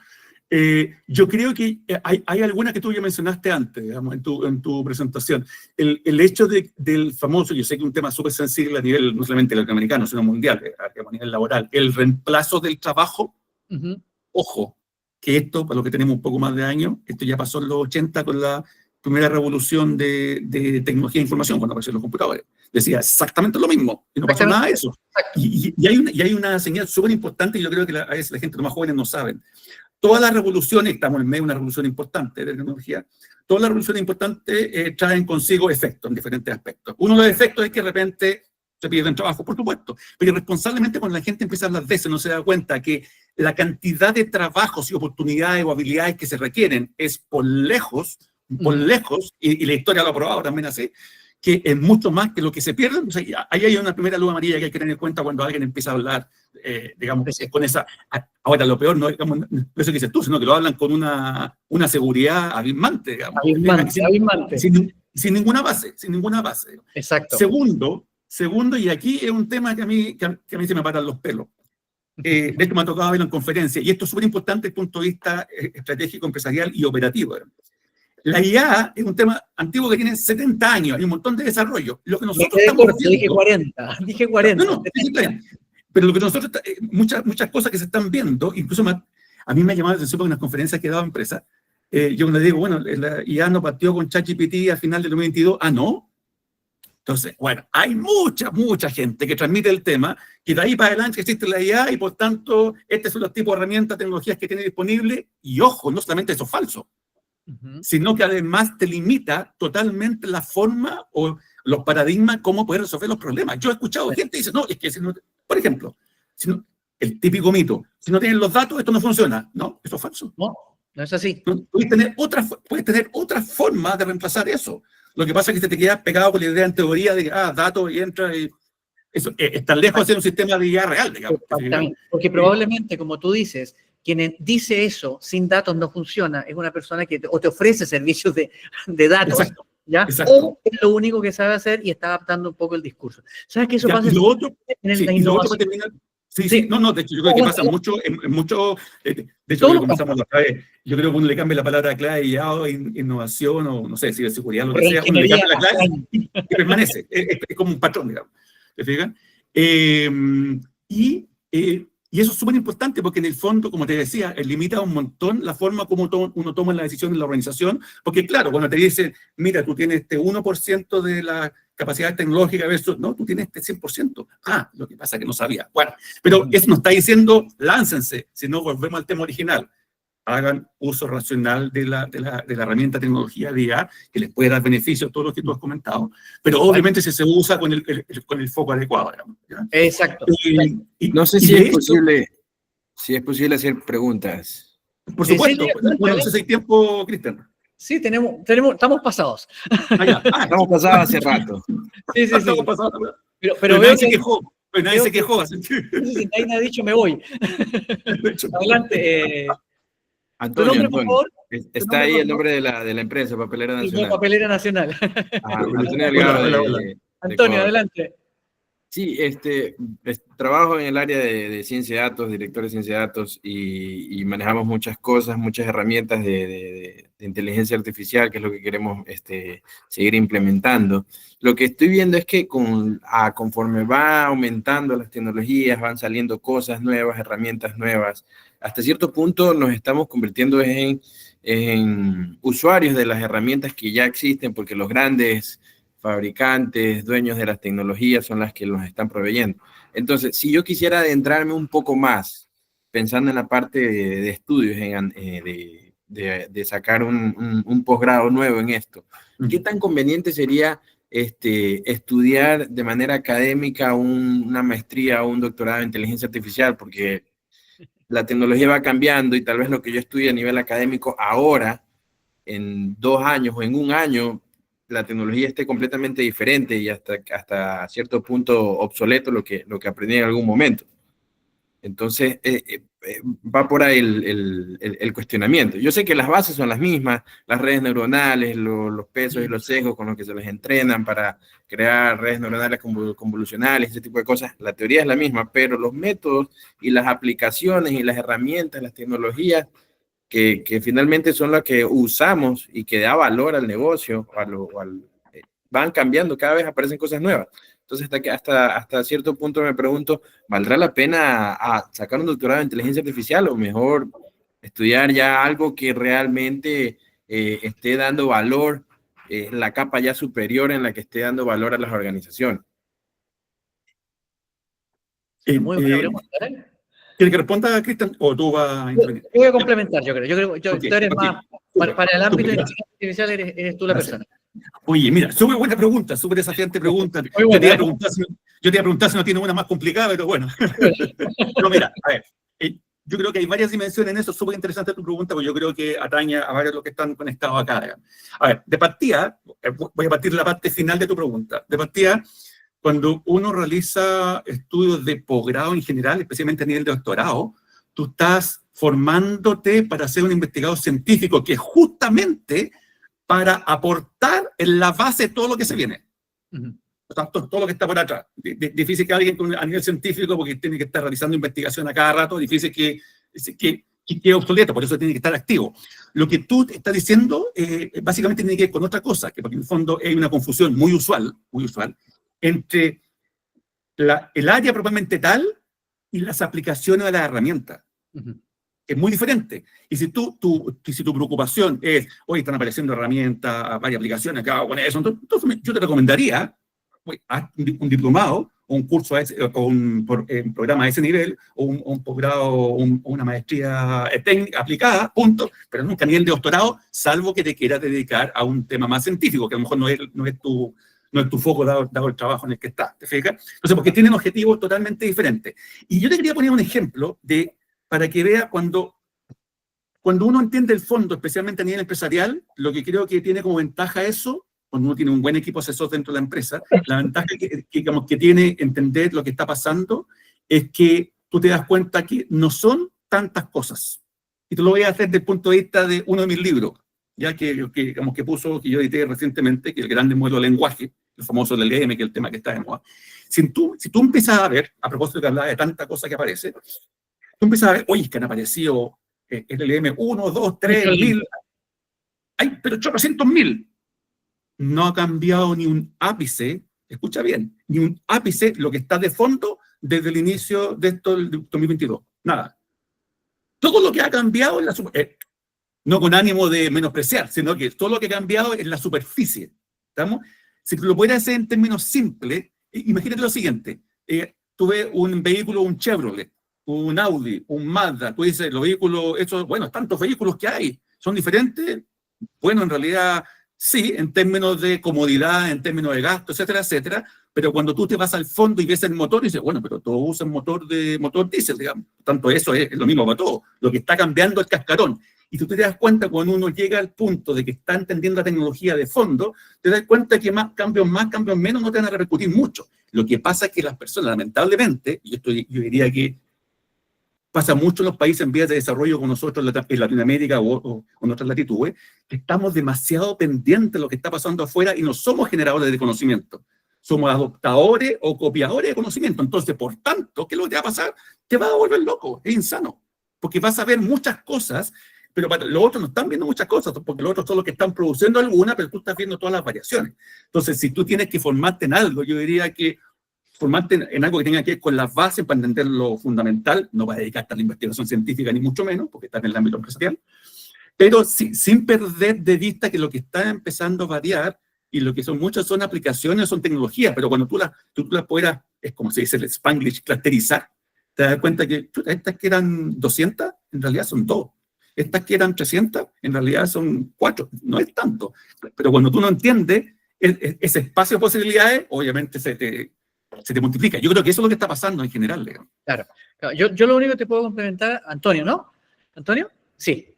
yo creo que hay algunas que tú ya mencionaste antes, digamos, en tu presentación. El hecho del famoso, yo sé que es un tema súper sensible a nivel no solamente latinoamericano, sino mundial, a nivel laboral, el reemplazo del trabajo. Ojo, que esto, para lo que tenemos un poco más de años, esto ya pasó en los 80 con la primera revolución de tecnología de información, cuando aparecieron los computadores. Decía exactamente lo mismo, y no pasó nada de eso. Y hay una señal súper importante, y yo creo que a veces la gente, los más jóvenes, no saben. Todas las revoluciones, estamos en medio de una revolución importante de tecnología, todas las revoluciones importantes traen consigo efectos en diferentes aspectos. Uno de los efectos es que de repente se pierden trabajo, por supuesto, pero irresponsablemente cuando la gente empieza a hablar de eso, no se da cuenta que la cantidad de trabajos y oportunidades o habilidades que se requieren es por lejos, y la historia lo ha probado también así, que es mucho más que lo que se pierde. O sea, ahí hay una primera luz amarilla que hay que tener en cuenta cuando alguien empieza a hablar, digamos, con esa... Ahora, lo peor no es eso que dices tú, sino que lo hablan con una seguridad abismante, digamos. Abismante. Sin ninguna base, Exacto. Segundo, y aquí es un tema que a mí se me paran los pelos. De esto me ha tocado verlo en conferencias, y esto es súper importante desde el punto de vista estratégico, empresarial y operativo. La IA es un tema antiguo que tiene 70 años, hay un montón de desarrollo. Lo que nosotros estamos viendo, dije 40. No, pero lo que nosotros, muchas cosas que se están viendo, incluso a mí me ha llamado la atención porque en las conferencias que he dado a empresas, yo les digo, bueno, la IA no partió con ChatGPT al final del 2022, ¿no? Entonces, bueno, hay mucha gente que transmite el tema, que de ahí para adelante existe la IA y por tanto, este son los tipos de herramientas, tecnologías que tiene disponible, y ojo, no solamente eso es falso, sino que además te limita totalmente la forma o los paradigmas cómo poder resolver los problemas. Yo he escuchado gente que dice, no, es que, por ejemplo, el típico mito, si no tienen los datos, esto no funciona. No, eso es falso. No es así. Puedes tener otra forma de reemplazar eso. Lo que pasa es que se te queda pegado con la idea en teoría de que, datos y entra y... Eso es tan lejos de ser un sistema de IA real, digamos. Porque probablemente, como tú dices, quien dice eso sin datos no funciona, es una persona que te ofrece servicios de datos. Exacto. ¿Ya? Exacto. O es lo único que sabe hacer y está adaptando un poco el discurso. ¿Sabes qué eso pasa? En la innovación. No, de hecho, yo creo que pasa mucho, de hecho, lo comenzamos otra vez. Yo creo que uno le cambia la palabra clave y innovación, o no sé, ciberseguridad, lo que sea, uno le cambia la clave y permanece. Es como un patrón, digamos. ¿Te fijas? Y eso es súper importante porque en el fondo, como te decía, limita un montón la forma como uno toma la decisión en la organización, porque claro, cuando te dicen, mira, tú tienes este 1% de la capacidad tecnológica versus, no, tú tienes este 100%. Lo que pasa es que no sabía. Bueno, pero eso nos está diciendo, láncense, si no volvemos al tema original. Hagan uso racional de la herramienta tecnología de IA, que les puede dar beneficios a todos los que tú has comentado, pero obviamente si se usa con el foco adecuado. ¿Ya? Exacto. No sé si es posible, Si es posible hacer preguntas. Por Sí, supuesto. sí, Bueno, no sé si hay tiempo, Cristian. Sí, estamos pasados. Estamos pasados hace rato. Sí, sí, sí. Estamos pasados. Pero Pero veo nadie se que, quejó. Pero nadie veo se que- quejó. Así que... no sé si nadie ha dicho me voy. Adelante. ¿Tu Antonio, nombre, por Antonio. favor? Está ahí el nombre de la empresa, Papelera De Nacional. Papelera Nacional. Ajá, Antonio Delgado de Antonio, Ecuador. adelante. Sí, trabajo en el área de ciencia de datos, director de ciencia de datos, y manejamos muchas cosas, muchas herramientas de inteligencia artificial, que es lo que queremos seguir implementando. Lo que estoy viendo es que conforme va aumentando las tecnologías, van saliendo cosas nuevas, herramientas nuevas, hasta cierto punto nos estamos convirtiendo en usuarios de las herramientas que ya existen, porque los grandes fabricantes, dueños de las tecnologías son las que nos están proveyendo. Entonces, si yo quisiera adentrarme un poco más, pensando en la parte de estudios, de sacar un posgrado nuevo en esto, ¿qué tan conveniente sería estudiar de manera académica una maestría o un doctorado en inteligencia artificial? Porque la tecnología va cambiando y tal vez lo que yo estudio a nivel académico ahora, en 2 años o en 1 año, la tecnología esté completamente diferente y hasta cierto punto obsoleto lo que aprendí en algún momento. Entonces, va por ahí el cuestionamiento. Yo sé que las bases son las mismas, las redes neuronales, los pesos y los sesgos con los que se les entrenan para crear redes neuronales convolucionales, ese tipo de cosas. La teoría es la misma, pero los métodos y las aplicaciones y las herramientas, las tecnologías, que finalmente son las que usamos y que da valor al negocio, van cambiando, cada vez aparecen cosas nuevas. Entonces, hasta cierto punto me pregunto, ¿valdrá la pena sacar un doctorado en inteligencia artificial o mejor estudiar ya algo que realmente esté dando valor, la capa ya superior en la que esté dando valor a las organizaciones? Muy buena pregunta, ¿eh? ¿Quieres que responda, Cristian, o tú vas a intervenir? Yo voy a complementar, yo creo. Okay, Tú eres más, para el ámbito de Súper. inteligencia artificial eres tú la Gracias. persona. Oye, mira, súper buena pregunta, súper desafiante pregunta. Muy buena, Yo te iba a preguntar si no tiene una más complicada, pero bueno. No, mira, a ver, yo creo que hay varias dimensiones en eso, súper interesante tu pregunta, porque yo creo que atañe a varios de los que están conectados acá. A ver, de partida, voy a partir de la parte final de tu pregunta. De partida, cuando uno realiza estudios de posgrado en general, especialmente a nivel de doctorado, tú estás formándote para ser un investigador científico que justamente para aportar en la base de todo lo que se viene. Por tanto, todo lo que está por atrás. Difícil que alguien a nivel científico, porque tiene que estar realizando investigación a cada rato, difícil que quede obsoleto, por eso tiene que estar activo. Lo que tú estás diciendo básicamente tiene que ver con otra cosa, que porque en el fondo hay una confusión muy usual entre el área propiamente tal y las aplicaciones de la herramienta. Es muy diferente. Y si tu preocupación es, hoy están apareciendo herramientas, varias aplicaciones, ¿qué hago con eso? Entonces yo te recomendaría, haz un diplomado, o un curso o un programa a ese nivel, o un posgrado, o una maestría técnica aplicada, punto, pero nunca a nivel de doctorado, salvo que te quieras dedicar a un tema más científico, que a lo mejor no es tu foco dado el trabajo en el que estás, ¿te fijas? Entonces, porque tienen objetivos totalmente diferentes. Y yo te quería poner un ejemplo para que vea cuando uno entiende el fondo, especialmente a nivel empresarial, lo que creo que tiene como ventaja eso, cuando uno tiene un buen equipo asesor dentro de la empresa, la ventaja que tiene entender lo que está pasando es que tú te das cuenta que no son tantas cosas. Y te lo voy a hacer desde el punto de vista de uno de mis libros, ya que yo edité recientemente, que es el Grande Modelo de Lenguaje, el famoso LLM, que es el tema que está de moda. Si tú empiezas a ver, a propósito de que hablaba de tanta cosa que aparece, tú empiezas a ver, oye, es que han aparecido LLM 1, 2, 3, 1000, hay pero 800.000. No ha cambiado ni un ápice, escucha bien, ni un ápice lo que está de fondo desde el inicio de esto del 2022. Nada. Todo lo que ha cambiado es no con ánimo de menospreciar, sino que todo lo que ha cambiado es la superficie. ¿Estamos? Si lo pudieras hacer en términos simples, imagínate lo siguiente. Tú ves un vehículo, un Chevrolet, un Audi, un Mazda, tú dices, los vehículos, tantos vehículos que hay, son diferentes. Bueno, en realidad Sí, en términos de comodidad, en términos de gasto, etcétera, etcétera, pero cuando tú te vas al fondo y ves el motor, dices, bueno, pero todos usan motor diésel, digamos. Por tanto, eso es lo mismo para todo. Lo que está cambiando es el cascarón. Y tú te das cuenta cuando uno llega al punto de que está entendiendo la tecnología de fondo, te das cuenta que más, cambios menos, no te van a repercutir mucho. Lo que pasa es que las personas, lamentablemente, yo diría que pasa mucho en los países en vías de desarrollo como nosotros en Latinoamérica o en otras latitudes, que estamos demasiado pendientes de lo que está pasando afuera y no somos generadores de conocimiento. Somos adoptadores o copiadores de conocimiento. Entonces, por tanto, ¿qué es lo que te va a pasar? Te vas a volver loco, es insano. Porque vas a ver muchas cosas, pero los otros no están viendo muchas cosas, porque los otros son los que están produciendo alguna, pero tú estás viendo todas las variaciones. Entonces, si tú tienes que formarte en algo, yo diría que formarte en algo que tenga que ver con las bases para entender lo fundamental, no vas a dedicarte a la investigación científica ni mucho menos, porque estás en el ámbito empresarial, pero sin perder de vista que lo que está empezando a variar y lo que son muchas son aplicaciones, son tecnologías, pero cuando tú las puedas, es como se dice el Spanglish, clusterizar, te das cuenta que estas que eran 200, en realidad son 2. Estas que eran 300, en realidad son 4. No es tanto. Pero cuando tú no entiendes ese espacio de posibilidades, obviamente se te multiplica. Yo creo que eso es lo que está pasando en general, Leo. Claro. Yo lo único que te puedo complementar, Antonio, ¿no? ¿Antonio? Sí.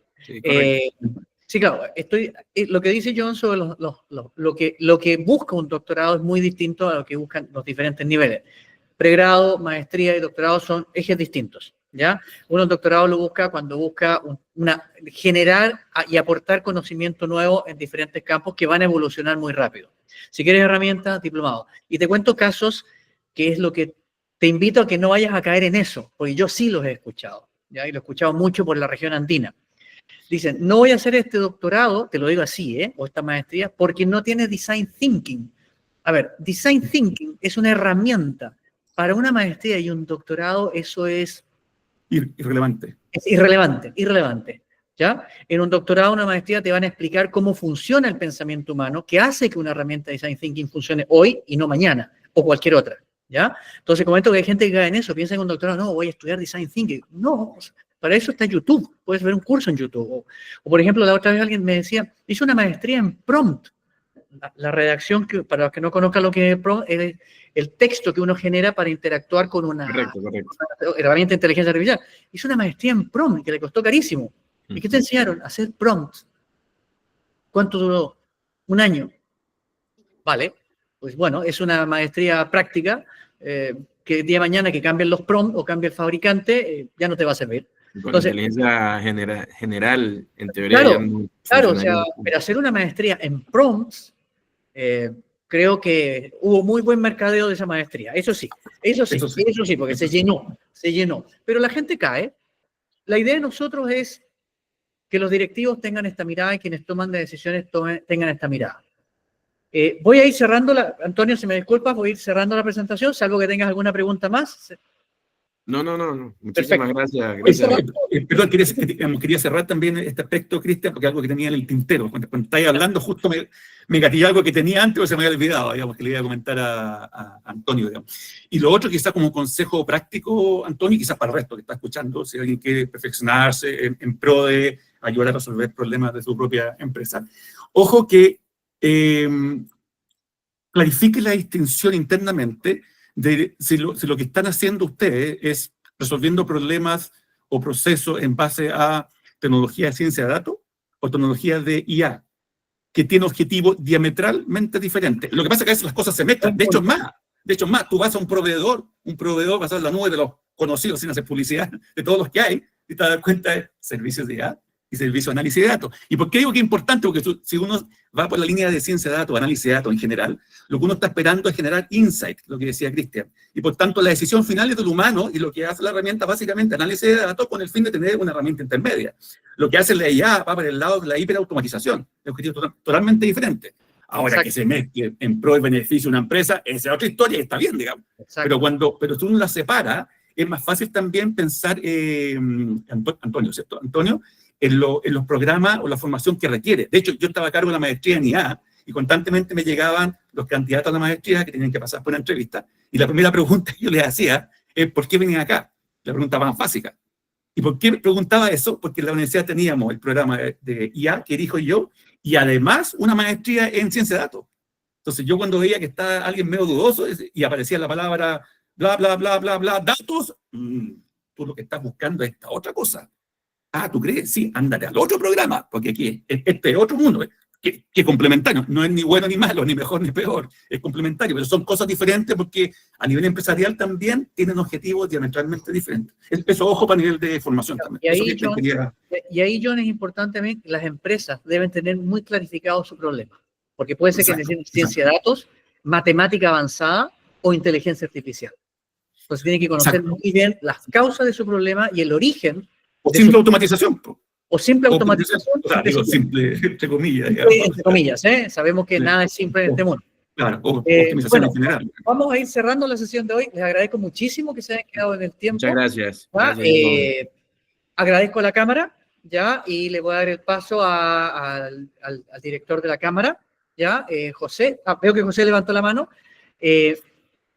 Sí, claro. Lo que dice John sobre lo que busca un doctorado es muy distinto a lo que buscan los diferentes niveles. Pregrado, maestría y doctorado son ejes distintos, ¿ya? Uno el doctorado lo busca cuando busca generar y aportar conocimiento nuevo en diferentes campos que van a evolucionar muy rápido. Si quieres herramientas, diplomado. Y te cuento casos que es lo que te invito a que no vayas a caer en eso, porque yo sí los he escuchado, ¿ya? Y lo he escuchado mucho por la región andina. Dicen, no voy a hacer este doctorado, te lo digo así, o esta maestría, porque no tiene design thinking. A ver, design thinking es una herramienta. Para una maestría y un doctorado, eso es... irrelevante. Es irrelevante, ¿ya? En un doctorado, una maestría te van a explicar cómo funciona el pensamiento humano, qué hace que una herramienta de design thinking funcione hoy y no mañana, o cualquier otra, ¿ya? Entonces, comento que hay gente que cae en eso, piensa en un doctorado, no, voy a estudiar design thinking. No, para eso está YouTube, puedes ver un curso en YouTube. O por ejemplo, la otra vez alguien me decía, hice una maestría en prompt. La redacción, para los que no conozcan lo que es prompt, es el texto que uno genera para interactuar con una herramienta de inteligencia artificial. Hizo una maestría en prompt que le costó carísimo. ¿Y qué te enseñaron? A hacer prompt. ¿Cuánto duró? 1 año. Vale, pues bueno, es una maestría práctica que el día de mañana que cambien los prompts o cambie el fabricante, ya no te va a servir. Con inteligencia general, en teoría. Claro, o sea, pero hacer una maestría en prompts, creo que hubo muy buen mercadeo de esa maestría. Eso sí, porque se llenó. Pero la gente cae. La idea de nosotros es que los directivos tengan esta mirada y quienes toman decisiones tengan esta mirada. Voy a ir cerrando, Antonio, si me disculpas, voy a ir cerrando la presentación, salvo que tengas alguna pregunta más. No. Muchísimas gracias. Perdón, quería cerrar también este aspecto, Cristian, porque algo que tenía en el tintero. Cuando estáis hablando, justo me gatilló algo que tenía antes o se me había olvidado, digamos, que le iba a comentar a Antonio, digamos. Y lo otro, quizás como consejo práctico, Antonio, quizás para el resto que está escuchando, si alguien quiere perfeccionarse en pro de ayudar a resolver problemas de su propia empresa. Ojo que clarifique la distinción internamente de si lo que están haciendo ustedes es resolviendo problemas o procesos en base a tecnología de ciencia de datos o tecnología de IA, que tiene objetivos diametralmente diferentes. Lo que pasa es que a veces las cosas se mezclan. De hecho, es más, tú vas a un proveedor basado en la nube de los conocidos, sin hacer publicidad, de todos los que hay, y te das cuenta de servicios de IA y servicios de análisis de datos. ¿Y por qué digo que es importante? Porque si uno va por la línea de ciencia de datos, análisis de datos en general, lo que uno está esperando es generar insight, lo que decía Cristian. Y por tanto, la decisión final es del humano, y lo que hace la herramienta básicamente análisis de datos con el fin de tener una herramienta intermedia. Lo que hace la IA va por el lado de la hiperautomatización, el objetivo totalmente diferente. Ahora, exacto, que se mezcle en pro y beneficio de una empresa, esa es otra historia y está bien, digamos. Pero si uno la separa, es más fácil también pensar, Antonio, ¿cierto? Antonio, en los programas o la formación que requiere. De hecho, yo estaba a cargo de la maestría en IA y constantemente me llegaban los candidatos a la maestría que tenían que pasar por una entrevista y la primera pregunta que yo les hacía es ¿por qué venían acá? La pregunta más básica. ¿Y por qué preguntaba eso? Porque en la universidad teníamos el programa de IA que dirijo yo y además una maestría en ciencia de datos. Entonces yo cuando veía que estaba alguien medio dudoso y aparecía la palabra bla, bla, bla, bla, bla, datos, tú lo que estás buscando es esta otra cosa. Ah, ¿tú crees? Sí, ándate al otro programa, porque aquí este es otro mundo, que es complementario, no es ni bueno ni malo, ni mejor ni peor, es complementario, pero son cosas diferentes porque a nivel empresarial también tienen objetivos diametralmente diferentes. Eso, ojo, para nivel de formación también. Y ahí, John, es importante también que las empresas deben tener muy clarificado su problema, porque puede ser que necesiten ciencia de datos, matemática avanzada o inteligencia artificial. Entonces tienen que conocer muy bien las causas de su problema y el origen. O simple automatización. O simple automatización. O sea, digo, simple, entre comillas. Digamos. Entre comillas, ¿eh? Sabemos que nada es simple en este mundo. Claro, o optimización en general. Vamos a ir cerrando la sesión de hoy. Les agradezco muchísimo que se hayan quedado en el tiempo. Muchas gracias. Agradezco a la Cámara, ¿ya? Y le voy a dar el paso al director de la Cámara, ¿ya? José. Veo que José levantó la mano.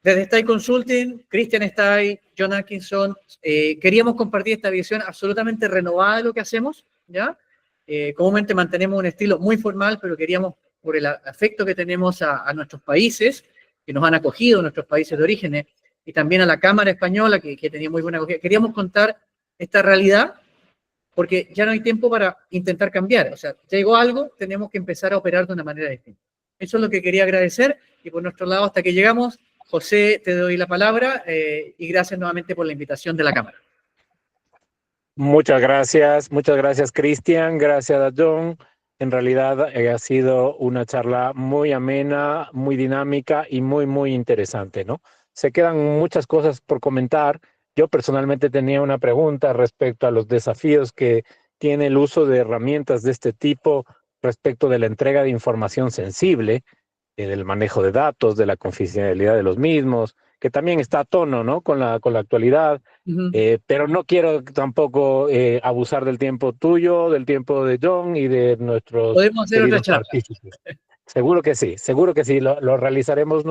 Desde Style Consulting, Christian Style, John Atkinson, queríamos compartir esta visión absolutamente renovada de lo que hacemos, ¿ya? Comúnmente mantenemos un estilo muy formal, pero queríamos, por el afecto que tenemos a nuestros países, que nos han acogido, nuestros países de origen, y también a la Cámara Española, que tenía muy buena acogida, queríamos contar esta realidad, porque ya no hay tiempo para intentar cambiar. O sea, llegó algo, tenemos que empezar a operar de una manera distinta. Eso es lo que quería agradecer, y por nuestro lado, hasta que llegamos, José, te doy la palabra y gracias nuevamente por la invitación de la Cámara. Muchas gracias, Cristian, gracias a John. En realidad ha sido una charla muy amena, muy dinámica y muy interesante, ¿no? Se quedan muchas cosas por comentar. Yo personalmente tenía una pregunta respecto a los desafíos que tiene el uso de herramientas de este tipo respecto de la entrega de información sensible, del manejo de datos, de la confidencialidad de los mismos, que también está a tono, ¿no? con la actualidad, pero no quiero tampoco abusar del tiempo tuyo, del tiempo de John y de nuestros... Podemos hacer otra charla. Seguro que sí, lo realizaremos.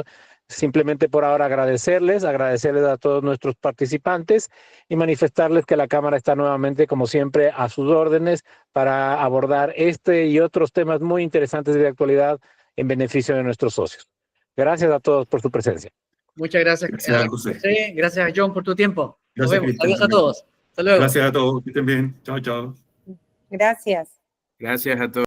Simplemente por ahora agradecerles a todos nuestros participantes y manifestarles que la Cámara está nuevamente, como siempre, a sus órdenes para abordar este y otros temas muy interesantes de actualidad en beneficio de nuestros socios. Gracias a todos por su presencia. Muchas gracias. Gracias, José. Gracias a John por tu tiempo. Nos Gracias, vemos. Cristian. Adiós a todos. Hasta luego. Gracias a todos. Que estén bien. Chao. Gracias. Gracias a todos.